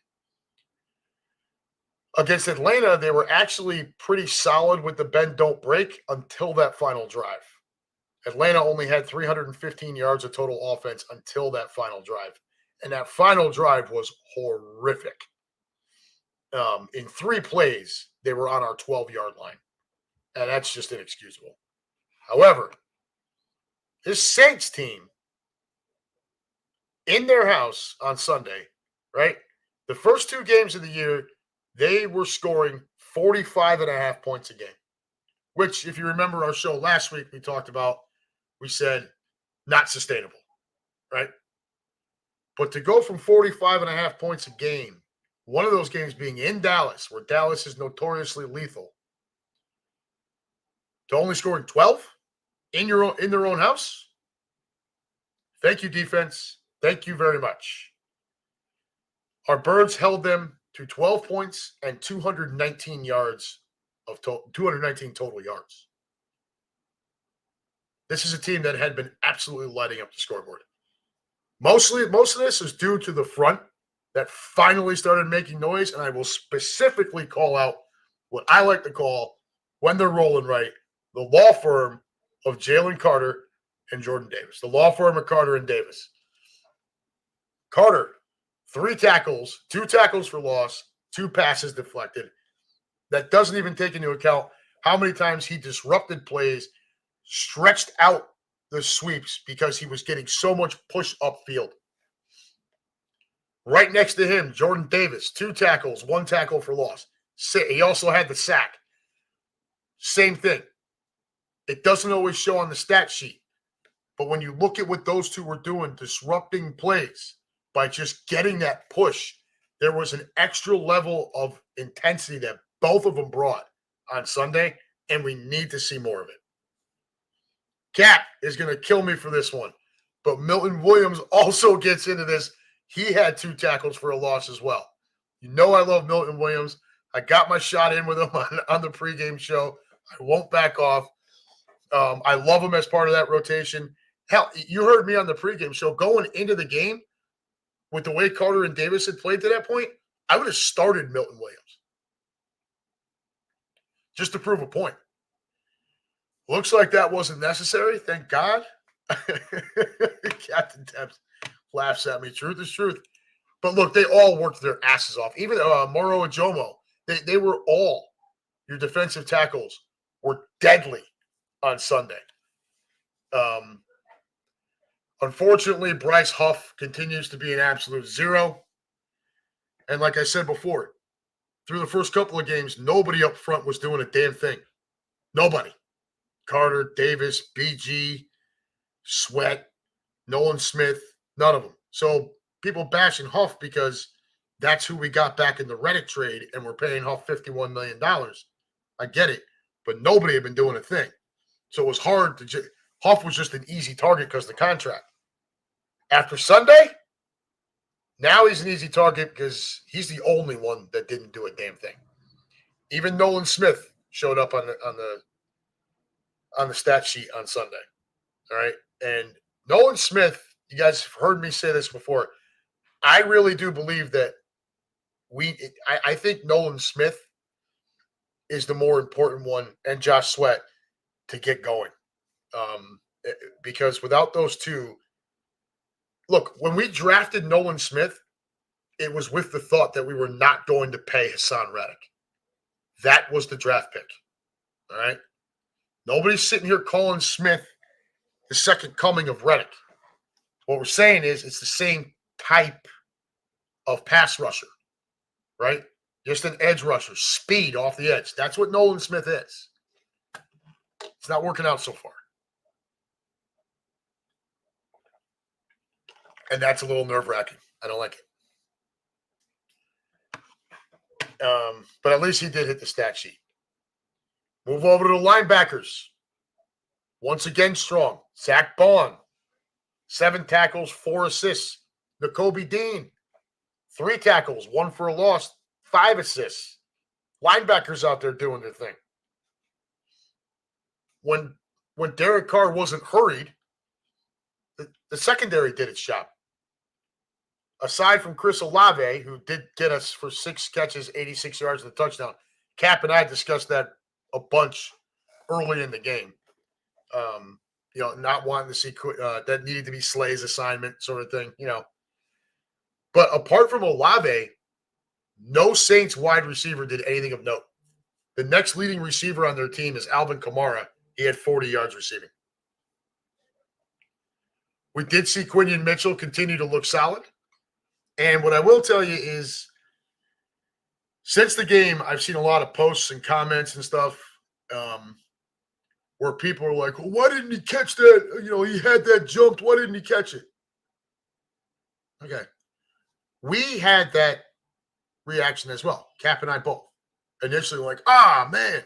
Against Atlanta, they were actually pretty solid with the bend, don't break until that final drive. Atlanta only had 315 yards of total offense until that final drive. And that final drive was horrific. In 3 plays, they were on our 12-yard line. And that's just inexcusable. However, this Saints team in their house on Sunday, right? The first 2 games of the year, they were scoring 45.5 points a game, which, if you remember our show last week, we said not sustainable, right? But to go from 45.5 points a game, one of those games being in Dallas, where Dallas is notoriously lethal, to only scoring 12 in their own house. Thank you, defense. Thank you very much. Our Birds held them to 12 points and 219 yards of 219 total yards. This is a team that had been absolutely lighting up the scoreboard. Most of this is due to the front that finally started making noise, and I will specifically call out what I like to call, when they're rolling right, the law firm of Jalen Carter and Jordan Davis. The law firm of Carter and Davis. Carter, 3 tackles, 2 tackles for loss, 2 passes deflected. That doesn't even take into account how many times he disrupted plays, stretched out the sweeps because he was getting so much push upfield. Right next to him, Jordan Davis, 2 tackles, 1 tackle for loss. He also had the sack. Same thing. It doesn't always show on the stat sheet. But when you look at what those 2 were doing, disrupting plays by just getting that push, there was an extra level of intensity that both of them brought on Sunday, and we need to see more of it. Cat is going to kill me for this one, but Milton Williams also gets into this. He had 2 tackles for a loss as well. You know I love Milton Williams. I got my shot in with him on the pregame show. I won't back off. I love him as part of that rotation. Hell, you heard me on the pregame show going into the game with the way Carter and Davis had played to that point. I would have started Milton Williams just to prove a point. Looks like that wasn't necessary. Thank God. Captain Debs laughs at me. Truth is truth. But look, they all worked their asses off. Even Moro and Jomo, they were all, your defensive tackles were deadly on Sunday. Unfortunately, Bryce Huff continues to be an absolute zero. And like I said before, through the first couple of games, nobody up front was doing a damn thing. Nobody. Carter, Davis, BG, Sweat, Nolan Smith, none of them. So people bashing Huff because that's who we got back in the Reddick trade, and we're paying Huff $51 million. I get it, but nobody had been doing a thing. So it was hard to Huff was just an easy target because of the contract. After Sunday, now he's an easy target because he's the only one that didn't do a damn thing. Even Nolan Smith showed up on the stat sheet on Sunday. All right. And Nolan Smith, you guys have heard me say this before. I really do believe that I think Nolan Smith is the more important one, and Josh Sweat, to get going. Because without those two, look, when we drafted Nolan Smith, it was with the thought that we were not going to pay Hassan Reddick. That was the draft pick. All right. Nobody's sitting here calling Smith the second coming of Reddick. What we're saying is it's the same type of pass rusher, right? Just an edge rusher, speed off the edge. That's what Nolan Smith is. It's not working out so far. And that's a little nerve-wracking. I don't like it. But at least he did hit the stat sheet. Move over to the linebackers. Once again, strong. Zach Bond, 7 tackles, 4 assists. Nakobe Dean, 3 tackles, 1 for a loss, 5 assists. Linebackers out there doing their thing. When Derek Carr wasn't hurried, the secondary did its job. Aside from Chris Olave, who did get us for 6 catches, 86 yards, and a touchdown, Cap and I discussed that a bunch early in the game. Not wanting to see that needed to be Slay's assignment sort of thing, But apart from Olave, no Saints wide receiver did anything of note. The next leading receiver on their team is Alvin Kamara. He had 40 yards receiving. We did see Quinion Mitchell continue to look solid. And what I will tell you is, since the game, I've seen a lot of posts and comments and stuff where people are like, well, why didn't he catch that? He had that jumped. Why didn't he catch it? Okay. We had that reaction as well. Cap and I both. Initially like, man.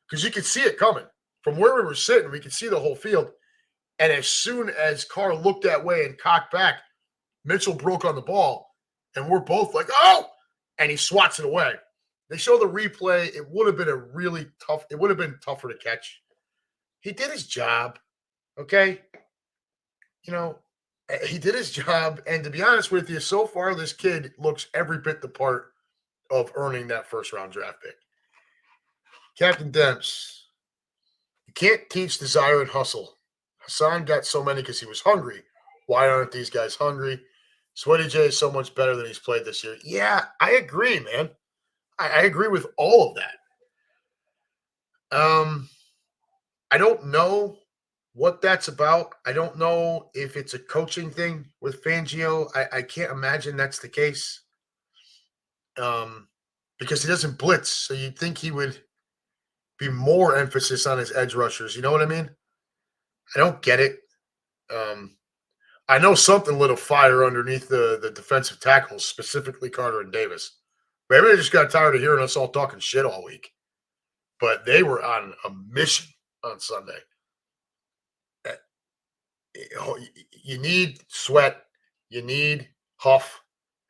Because you could see it coming. From where we were sitting, we could see the whole field. And as soon as Carr looked that way and cocked back, Mitchell broke on the ball. And we're both like, oh! And he swats it away. They show the replay. It would have been tougher to catch. He did his job. Okay? He did his job. And to be honest with you, so far this kid looks every bit the part of earning that first-round draft pick. Captain Demps, you can't teach desire and hustle. Hassan got so many because he was hungry. Why aren't these guys hungry? Sweaty J is so much better than he's played this year. Yeah, I agree, man. I agree with all of that. I don't know what that's about. I don't know if it's a coaching thing with Fangio. I can't imagine that's the case. Because he doesn't blitz, so you'd think he would be more emphasis on his edge rushers. You know what I mean? I don't get it. I know something lit a fire underneath the defensive tackles, specifically Carter and Davis. Maybe they just got tired of hearing us all talking shit all week. But they were on a mission on Sunday. You need Sweat. You need Huff.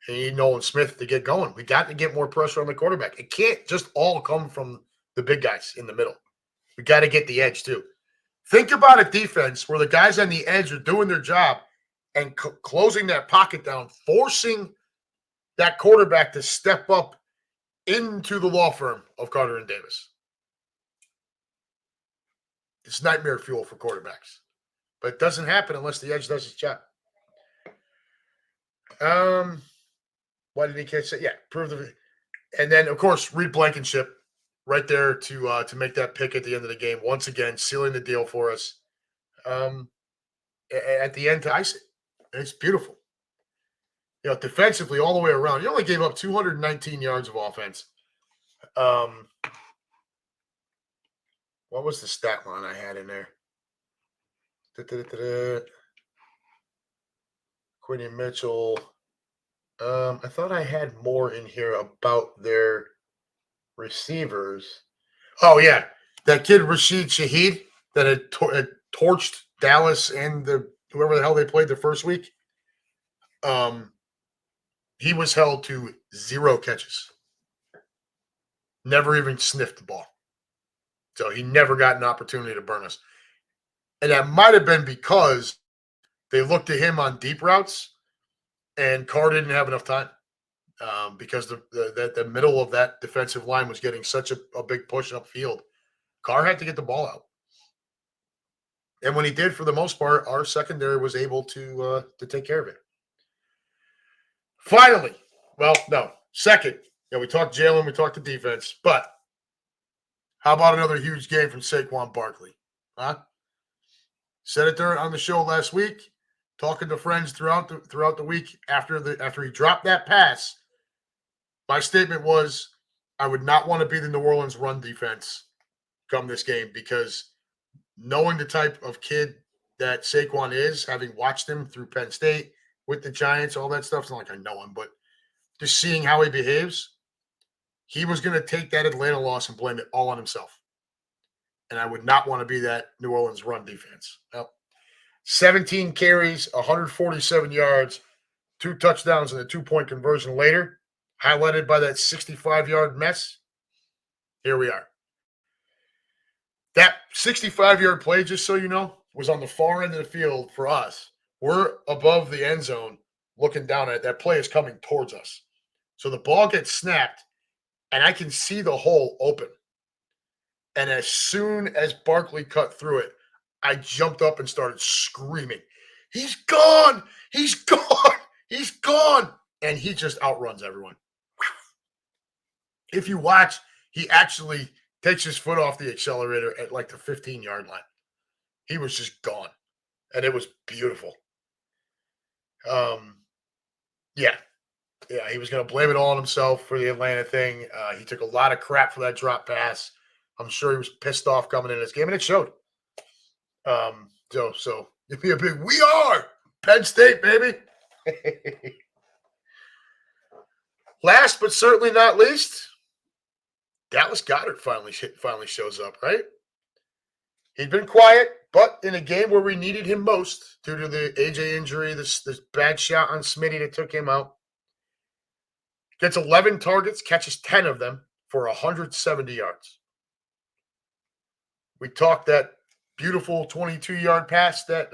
And you need Nolan Smith to get going. We got to get more pressure on the quarterback. It can't just all come from the big guys in the middle. We got to get the edge too. Think about a defense where the guys on the edge are doing their job and closing that pocket down, forcing that quarterback to step up into the law firm of Carter and Davis. It's nightmare fuel for quarterbacks. But it doesn't happen unless the edge does his job. Why did he catch that? Yeah, prove the. And then, of course, Reed Blankenship right there to make that pick at the end of the game. Once again, sealing the deal for us. At the end to ice it. And it's beautiful. Defensively all the way around. He only gave up 219 yards of offense. What was the stat line I had in there? Quinion Mitchell. I thought I had more in here about their receivers. Oh, yeah. That kid, Rashid Shaheed, that had torched Dallas and whoever the hell they played the first week. He was held to 0 catches. Never even sniffed the ball. So he never got an opportunity to burn us. And that might have been because they looked at him on deep routes and Carr didn't have enough time because the middle of that defensive line was getting such a big push upfield. Carr had to get the ball out. And when he did, for the most part, our secondary was able to take care of it. Finally, well, no, second. Yeah, we talked Jalen, we talked the defense, but how about another huge game from Saquon Barkley? Huh? Said it there on the show last week, talking to friends throughout the week after he dropped that pass. My statement was, I would not want to be the New Orleans run defense come this game because knowing the type of kid that Saquon is, having watched him through Penn State with the Giants, all that stuff, it's not like I know him, but just seeing how he behaves, he was going to take that Atlanta loss and blame it all on himself. And I would not want to be that New Orleans run defense. Well, 17 carries, 147 yards, 2 touchdowns, and a 2-point conversion later, highlighted by that 65-yard mess. Here we are. That 65-yard play, just so you know, was on the far end of the field for us. We're above the end zone looking down at it. That play is coming towards us. So the ball gets snapped, and I can see the hole open. And as soon as Barkley cut through it, I jumped up and started screaming, "He's gone! He's gone! He's gone!" And he just outruns everyone. If you watch, he actually takes his foot off the accelerator at like the 15-yard line. He was just gone. And it was beautiful. Yeah, he was going to blame it all on himself for the Atlanta thing. He took a lot of crap for that drop pass. I'm sure he was pissed off coming in this game, and it showed. So give me a big, we are Penn State, baby. Last but certainly not least, Dallas Goedert finally shows up, right? He'd been quiet, but in a game where we needed him most due to the AJ injury, this bad shot on Smitty that took him out, gets 11 targets, catches 10 of them for 170 yards. We talked that beautiful 22-yard pass that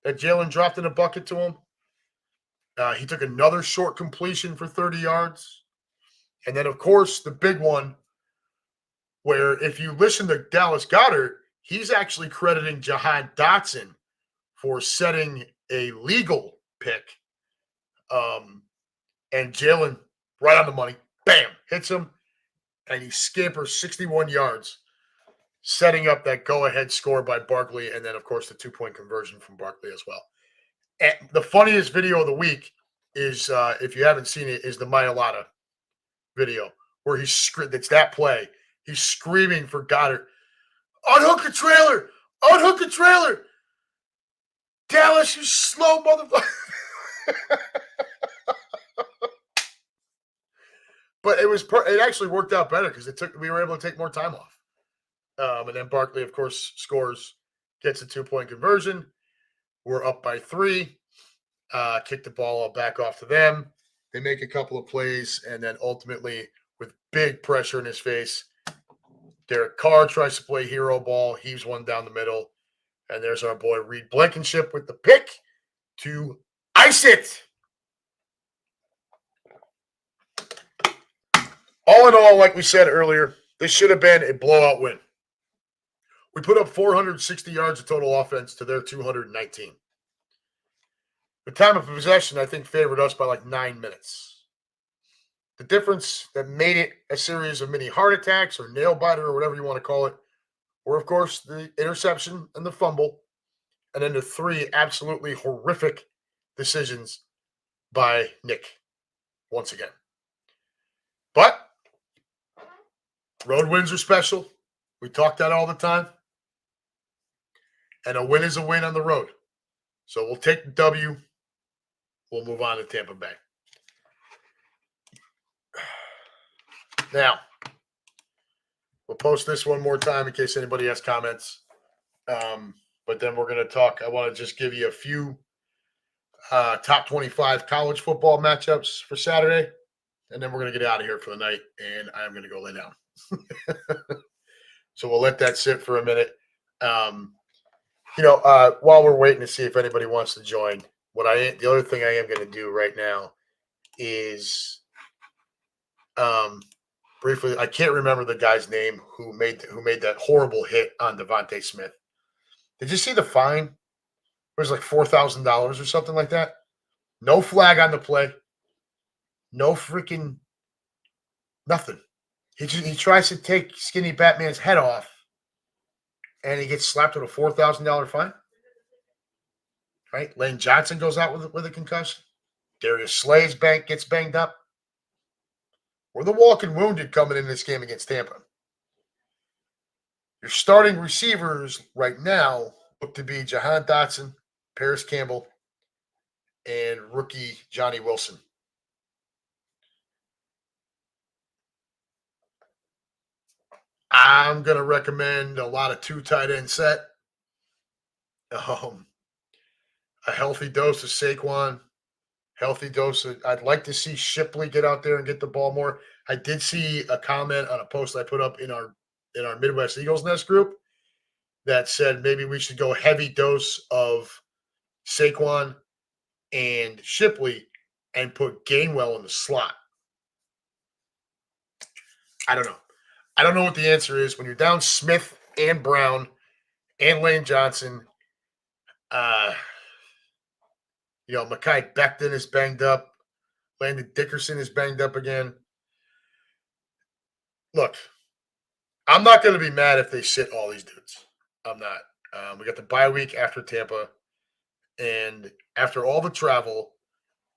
Jalen dropped in a bucket to him. He took another short completion for 30 yards. And then, of course, the big one where if you listen to Dallas Goedert, he's actually crediting Jahan Dotson for setting a legal pick. And Jalen, right on the money, bam, hits him, and he scampers 61 yards, setting up that go-ahead score by Barkley, and then, of course, the 2-point conversion from Barkley as well. And the funniest video of the week is, if you haven't seen it, is the Mailata video where it's that play. He's screaming for Goddard, unhook the trailer! Unhook the trailer! Dallas, you slow motherfucker! But it actually worked out better because we were able to take more time off. And then Barkley, of course, scores, gets a 2-point conversion. We're up by 3. Kick the ball back off to them. They make a couple of plays, and then ultimately, with big pressure in his face, Derek Carr tries to play hero ball, heaves one down the middle, and there's our boy Reed Blankenship with the pick to ice it. All in all, like we said earlier, this should have been a blowout win. We put up 460 yards of total offense to their 219. The time of possession, I think, favored us by like 9 minutes. The difference that made it a series of mini heart attacks or nail biter or whatever you want to call it were, of course, the interception and the fumble, and then the 3 absolutely horrific decisions by Nick once again. But road wins are special. We talk that all the time. And a win is a win on the road. So we'll take the W. We'll move on to Tampa Bay. Now, we'll post this one more time in case anybody has comments. but then we're going to talk. I want to just give you a few top 25 college football matchups for Saturday, and then we're going to get out of here for the night, and I'm going to go lay down. So we'll let that sit for a minute. While we're waiting to see if anybody wants to join, the other thing I am going to do right now is briefly. I can't remember the guy's name who made that horrible hit on Devontae Smith. Did you see the fine? It was like $4,000 or something like that. No flag on the play. No freaking nothing. He tries to take Skinny Batman's head off, and he gets slapped with a $4,000 fine. Right? Lane Johnson goes out with a concussion. Darius Slay's gets banged up. We're the walking wounded coming in this game against Tampa. Your starting receivers right now look to be Jahan Dotson, Paris Campbell, and rookie Johnny Wilson. I'm going to recommend a lot of 2 tight end set. A healthy dose of Saquon. Healthy dose. I'd like to see Shipley get out there and get the ball more. I did see a comment on a post I put up in our Midwest Eagles Nest group that said maybe we should go heavy dose of Saquon and Shipley and put Gainwell in the slot. I don't know. I don't know what the answer is when you're down Smith and Brown and Lane Johnson. Mekhi Becton is banged up. Landon Dickerson is banged up again. Look, I'm not going to be mad if they sit all these dudes. I'm not. We got the bye week after Tampa. And after all the travel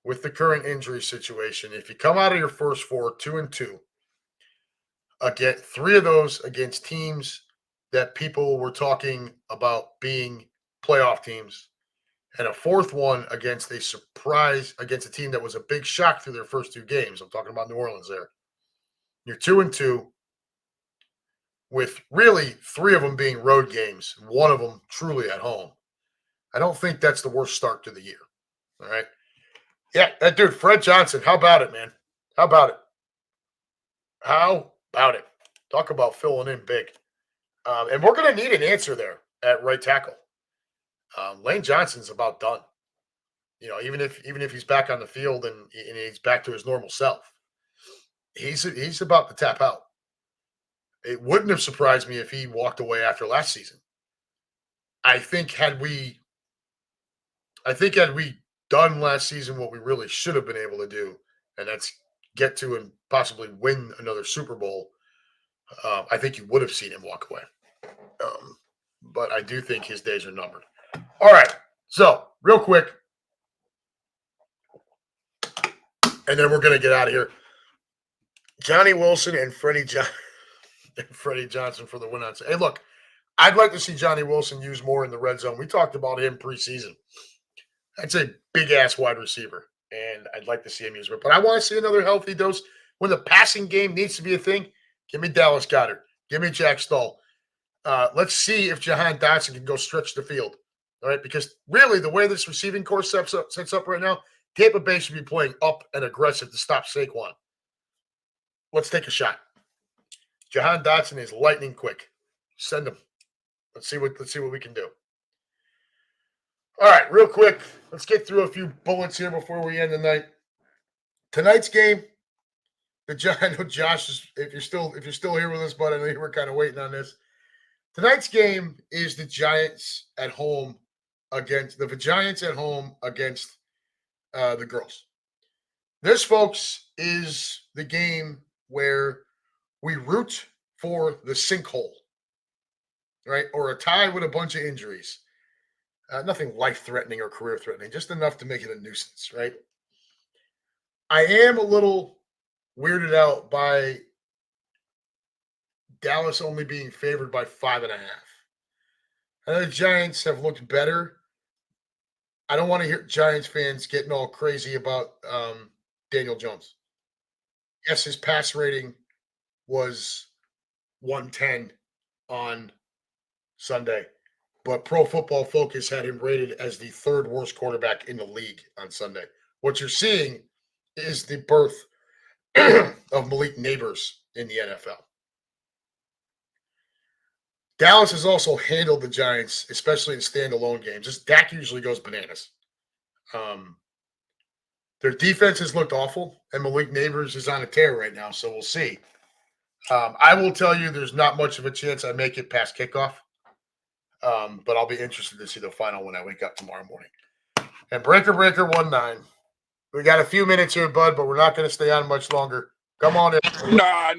with the current injury situation, if you come out of your first 4, 2-2, get 3 of those against teams that people were talking about being playoff teams, and a 4th one against a team that was a big shock through their first 2 games. I'm talking about New Orleans there. You're 2-2 with really 3 of them being road games, 1 of them truly at home. I don't think that's the worst start to the year. All right. Yeah, that dude, Fred Johnson. How about it, man? How about it? How about it? Talk about filling in big. And we're going to need an answer there at right tackle. Lane Johnson's about done. Even if he's back on the field and he's back to his normal self, he's about to tap out. It wouldn't have surprised me if he walked away after last season. I think had we done last season what we really should have been able to do, and that's get to and possibly win another Super Bowl, I think you would have seen him walk away. But I do think his days are numbered. All right. So, real quick, and then we're going to get out of here. Johnny Wilson and Freddie Johnson for the win on. Hey, look, I'd like to see Johnny Wilson use more in the red zone. We talked about him preseason. That's a big-ass wide receiver, and I'd like to see him use it. But I want to see another healthy dose. When the passing game needs to be a thing, give me Dallas Goedert. Give me Jack Stoll. Let's see if Jahan Dotson can go stretch the field. All right, because really the way this receiving core sets up right now, Tampa Bay should be playing up and aggressive to stop Saquon. Let's take a shot. Jahan Dotson is lightning quick. Send him. Let's see what we can do. All right, real quick, let's get through a few bullets here before we end the night. Tonight's game, I know Josh is, if you're still here with us, but I know you were kind of waiting on this. Tonight's game is the Giants at home against the girls. This, folks, is the game where we root for the sinkhole, right? Or a tie with a bunch of injuries. Nothing life-threatening or career-threatening, just enough to make it a nuisance, right? I am a little weirded out by Dallas only being favored by 5.5. I know the Giants have looked better. I don't want to hear Giants fans getting all crazy about Daniel Jones. Yes, his pass rating was 110 on Sunday, but Pro Football Focus had him rated as the third worst quarterback in the league on Sunday. What you're seeing is the birth of Malik Neighbors in the NFL. Dallas has also handled the Giants, especially in standalone games. Dak usually goes bananas. Their defense has looked awful, and Malik Neighbors is on a tear right now, so we'll see. I will tell you there's not much of a chance I make it past kickoff, but I'll be interested to see the final when I wake up tomorrow morning. And Breaker 19. We got a few minutes here, bud, but we're not going to stay on much longer. Come on in. Nah,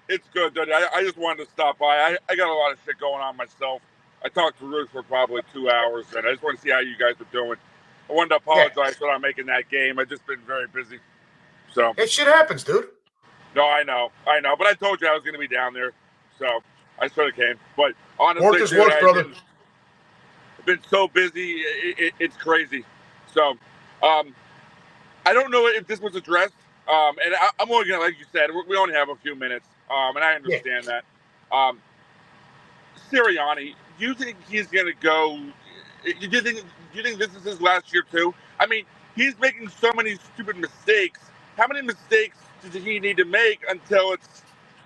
it's good, dude. I just wanted to stop by. I got a lot of shit going on myself. I talked to Ruth for probably 2 hours, and I just want to see how you guys are doing. I wanted to apologize for not making that game. I've just been very busy. So it shit happens, dude. No, I know. But I told you I was going to be down there, so I sort of came. But honestly, work is work, brother. I've been so busy, it's crazy. So I don't know if this was addressed. And I'm only going to, like you said, we only have a few minutes, and I understand that. Sirianni, do you think he's going to go? Do you think this is his last year too? I mean, he's making so many stupid mistakes. How many mistakes does he need to make until it's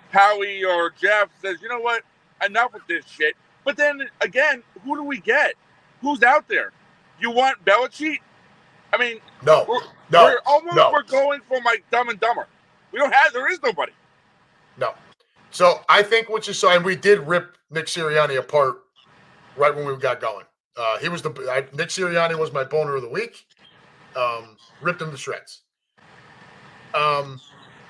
Howie or Jeff says, you know what, enough with this shit? But then again, who do we get? Who's out there? You want Belichick? I mean, no. We're going for like Dumb and Dumber. There is nobody. No. So I think what you saw, and we did rip Nick Sirianni apart right when we got going. Nick Sirianni was my boner of the week. Ripped him to shreds.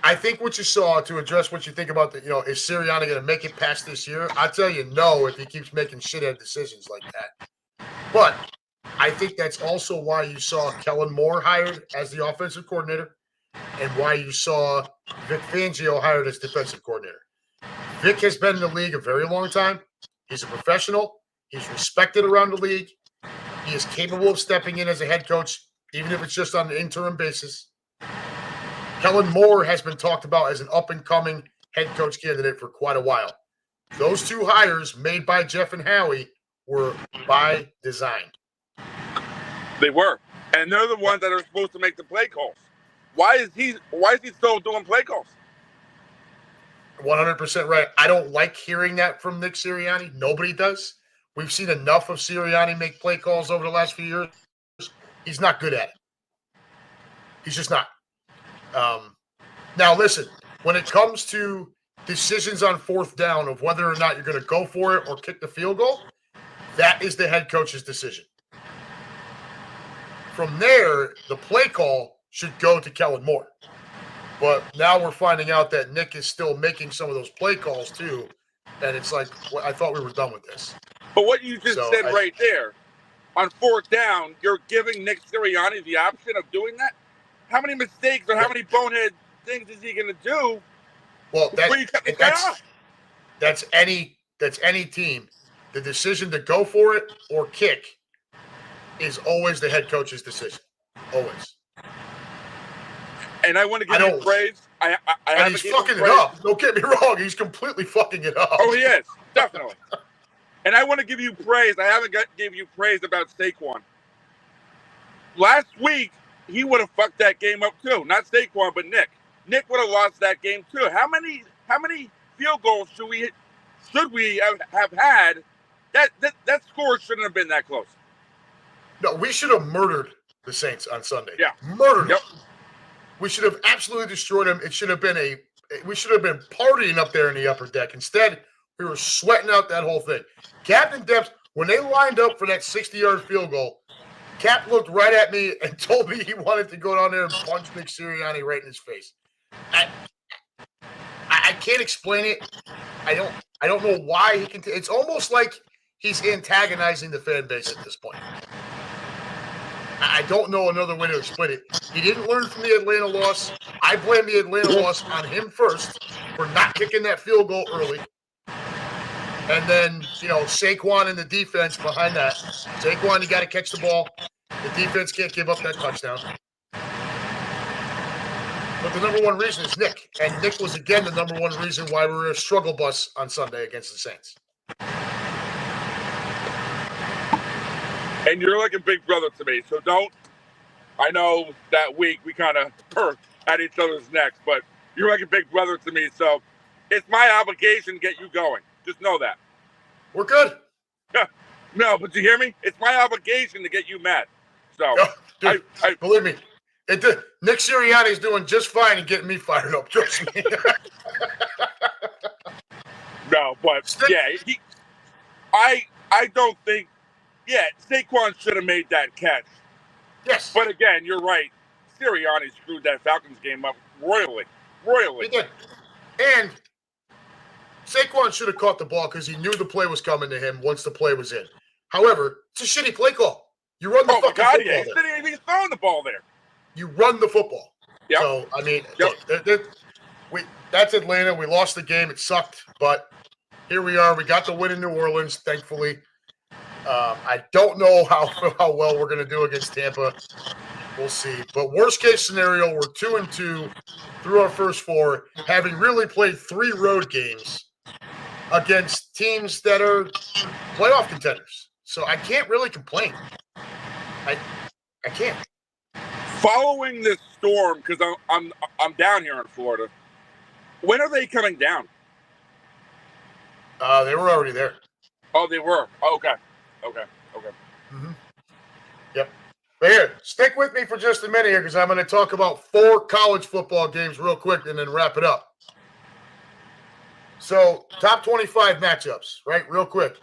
I think what you saw, to address what you think about is Sirianni going to make it past this year? I tell you no if he keeps making shithead decisions like that. But I think that's also why you saw Kellen Moore hired as the offensive coordinator and why you saw Vic Fangio hired as defensive coordinator. Vic has been in the league a very long time. He's a professional. He's respected around the league. He is capable of stepping in as a head coach, even if it's just on an interim basis. Kellen Moore has been talked about as an up-and-coming head coach candidate for quite a while. Those two hires made by Jeff and Howie were by design. They were. And they're the ones that are supposed to make the play calls. Why is he still doing play calls? 100% right. I don't like hearing that from Nick Sirianni. Nobody does. We've seen enough of Sirianni make play calls over the last few years. He's not good at it. He's just not. Now, listen, when it comes to decisions on fourth down of whether or not you're going to go for it or kick the field goal, that is the head coach's decision. From there, the play call should go to Kellen Moore. But now we're finding out that Nick is still making some of those play calls too. And it's like, I thought we were done with this. But what you just said right there, on fourth down, you're giving Nick Sirianni the option of doing that? How many mistakes or how many bonehead things is he going to do? Well, that's any team. The decision to go for it or kick is always the head coach's decision. Always. And I want to give him praise. And he's fucking it up. Don't get me wrong. He's completely fucking it up. Oh, he is. Definitely. And I want to give you praise. I haven't give you praise about Saquon. Last week, he would have fucked that game up too. Not Saquon, but Nick. Nick would have lost that game too. How many field goals should we have had? That score shouldn't have been that close. No, we should have murdered the Saints on Sunday. Yeah. Murdered them. We should have absolutely destroyed them. We should have been partying up there in the upper deck. Instead, we were sweating out that whole thing. Captain Depps, when they lined up for that 60-yard field goal, Cap looked right at me and told me he wanted to go down there and punch Nick Sirianni right in his face. I can't explain it. I don't know why he can. It's almost like he's antagonizing the fan base at this point. I don't know another way to explain it. He didn't learn from the Atlanta loss. I blame the Atlanta loss on him first for not kicking that field goal early. And then, Saquon and the defense behind that. Saquon, you got to catch the ball. The defense can't give up that touchdown. But the number one reason is Nick. And Nick was, again, the number one reason why we were a struggle bus on Sunday against the Saints. And you're like a big brother to me, so don't. I know that week we kind of hurt at each other's necks, but you're like a big brother to me, so it's my obligation to get you going. Just know that. We're good. No, but you hear me? It's my obligation to get you mad. So, Oh, dude, believe me, Nick Sirianni's doing just fine in getting me fired up. Trust me. No, but I don't think. Yeah, Saquon should have made that catch. Yes, but again, you're right. Sirianni screwed that Falcons game up royally. He did. And Saquon should have caught the ball because he knew the play was coming to him once the play was in. However, it's a shitty play call. You run the fucking football yeah. He didn't even throw the ball there. You run the football. Yep. So, I mean, look, that's Atlanta. We lost the game. It sucked, but here we are. We got the win in New Orleans, thankfully. I don't know how well we're going to do against Tampa. We'll see. But worst case scenario, we're 2-2 through our first 4, having really played 3 road games against teams that are playoff contenders. So I can't really complain. I can't. Following this storm, because I'm down here in Florida. When are they coming down? They were already there. Oh, they were. Oh, okay. Mm-hmm. Yep. But here, stick with me for just a minute here because I'm going to talk about 4 college football games real quick and then wrap it up. So, top 25 matchups, right? Real quick.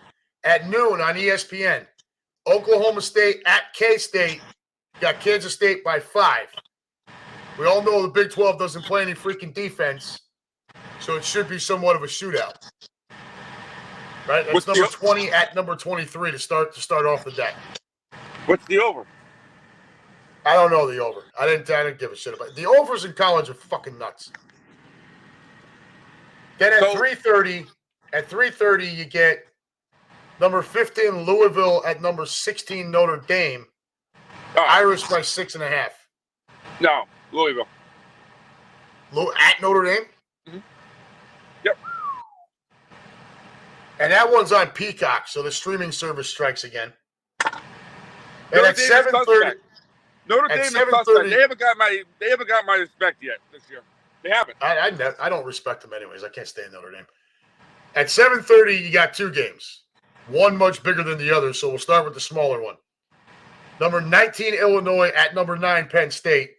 At noon on ESPN, Oklahoma State at K-State. Got Kansas State by 5. We all know the Big 12 doesn't play any freaking defense, so it should be somewhat of a shootout. Right? That's number 20 at number 23 to start off the day. What's the over? I don't know the over. I didn't give a shit about it. The overs in college are fucking nuts. Then at 3:30, you get number 15 Louisville at number 16 Notre Dame. Irish by 6.5. No, Louisville. At Notre Dame? Mm-hmm. Yep. And that one's on Peacock, so the streaming service strikes again. And at 7:30, Notre Dame is suspect. They haven't got my respect yet this year. They haven't. I don't respect them anyways. I can't stand Notre Dame. At 7:30, you got 2 games. One much bigger than the other, so we'll start with the smaller one. Number 19, Illinois at number 9, Penn State.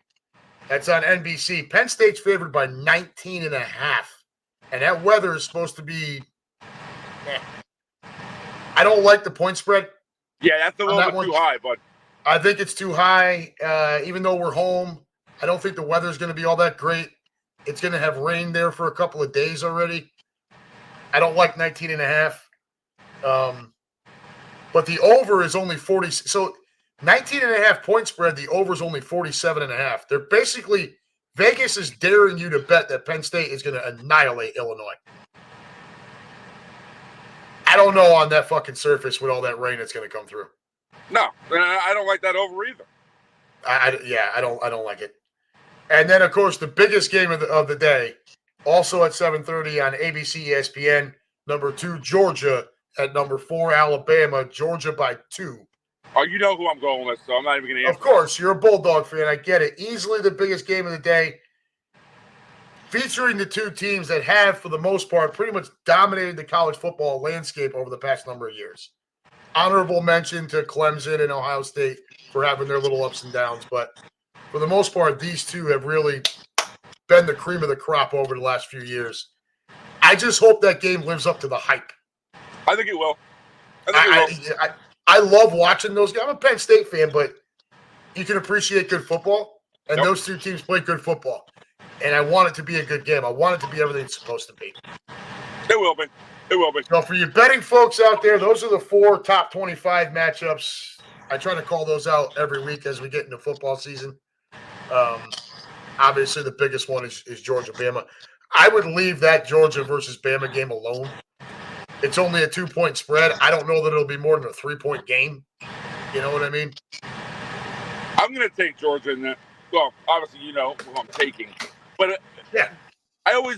That's on NBC. Penn State's favored by 19.5. And that weather is supposed to be I don't like the point spread. Yeah, that's a little bit too high, bud. I think it's too high. Even though we're home, I don't think the weather's going to be all that great. It's going to have rain there for a couple of days already. I don't like 19.5. But the over is only 40. So 19.5 point spread, the over is only 47.5. They're basically, Vegas is daring you to bet that Penn State is going to annihilate Illinois. I don't know on that fucking surface with all that rain that's going to come through. No, I don't like that over either. I don't like it. And then, of course, the biggest game of the day, also at 7:30 on ABC ESPN, number 2, Georgia at number 4, Alabama. Georgia by 2. Oh, you know who I'm going with, so I'm not even going to answer. Of course, you're a Bulldog fan. I get it. Easily the biggest game of the day, featuring the 2 teams that have, for the most part, pretty much dominated the college football landscape over the past number of years. Honorable mention to Clemson and Ohio State for having their little ups and downs, but for the most part, these 2 have really been the cream of the crop over the last few years. I just hope that game lives up to the hype. I think it will. I love watching those games. I'm a Penn State fan, but you can appreciate good football, and those 2 teams play good football. And I want it to be a good game. I want it to be everything it's supposed to be. It will be. It will be. So for you betting folks out there, those are the 4 top 25 matchups. I try to call those out every week as we get into football season. Obviously, the biggest one is Georgia-Bama. I would leave that Georgia versus Bama game alone. It's only a 2-point spread. I don't know that it'll be more than a 3-point game. You know what I mean? I'm going to take Georgia in that. Well, obviously, you know who I'm taking. But yeah, I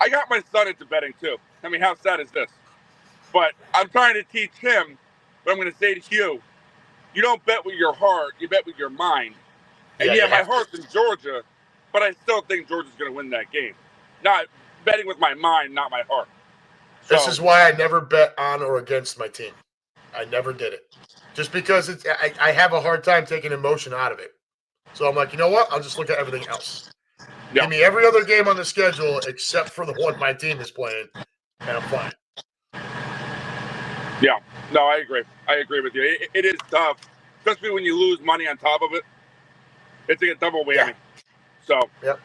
got my son into betting too. I mean, how sad is this? But I'm trying to teach him what I'm going to say to you. you don't bet with your heart, you bet with your mind. And Yeah, my heart's in Georgia, but I still think Georgia's going to win that game. Not betting with my mind, not my heart. So, this is why I never bet on or against my team. I never did it. Just because I have a hard time taking emotion out of it. So I'm like, you know what? I'll just look at everything else. Yeah. Give me every other game on the schedule except for the one my team is playing, and I'm fine. Yeah. No, I agree. I agree with you. It is tough, especially when you lose money on top of it. It's a double whammy. Yeah. So. Yep.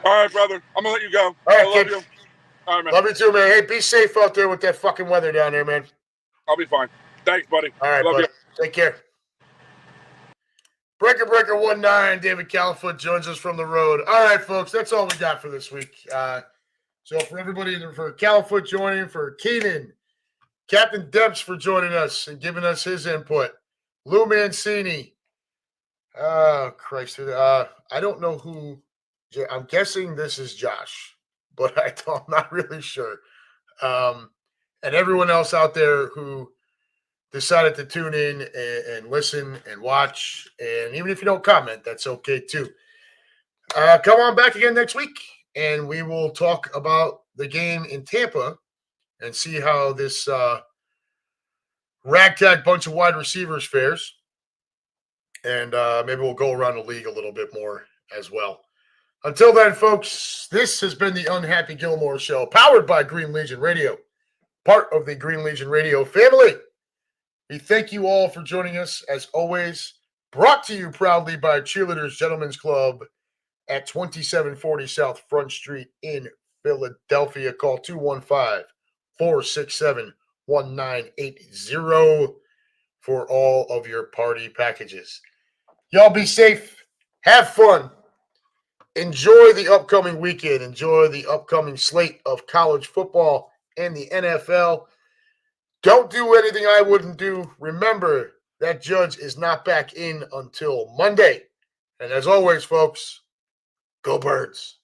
All right, brother. I'm going to let you go. All right, I love kid. you. All right, man. Love you too, man. Hey, be safe out there with that fucking weather down there, man. I'll be fine. Thanks, buddy. All right, love buddy. you. Take care. Breaker 19, David Califoot joins us from the road. All right, folks, that's all we got for this week. So for everybody, for Califoot joining, for Keenan, Captain Debs for joining us and giving us his input, Lou Mancini. Oh, Christ. I don't know who. I'm guessing this is Josh, but I'm not really sure. And everyone else out there who decided to tune in and listen and watch. And even if you don't comment, that's okay too. Come on back again next week, and we will talk about the game in Tampa and see how this ragtag bunch of wide receivers fares. And maybe we'll go around the league a little bit more as well. Until then, folks, this has been the Unhappy Gilmore Show, powered by Green Legion Radio, part of the Green Legion Radio family. We thank you all for joining us, as always, brought to you proudly by Cheerleaders Gentlemen's Club at 2740 South Front Street in Philadelphia. Call 215-467-1980 for all of your party packages. Y'all be safe. Have fun. Enjoy the upcoming weekend. Enjoy the upcoming slate of college football and the NFL. Don't do anything I wouldn't do. Remember, that judge is not back in until Monday. And as always, folks, go Birds.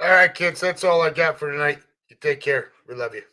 All right, kids, that's all I got for tonight. You take care. We love you.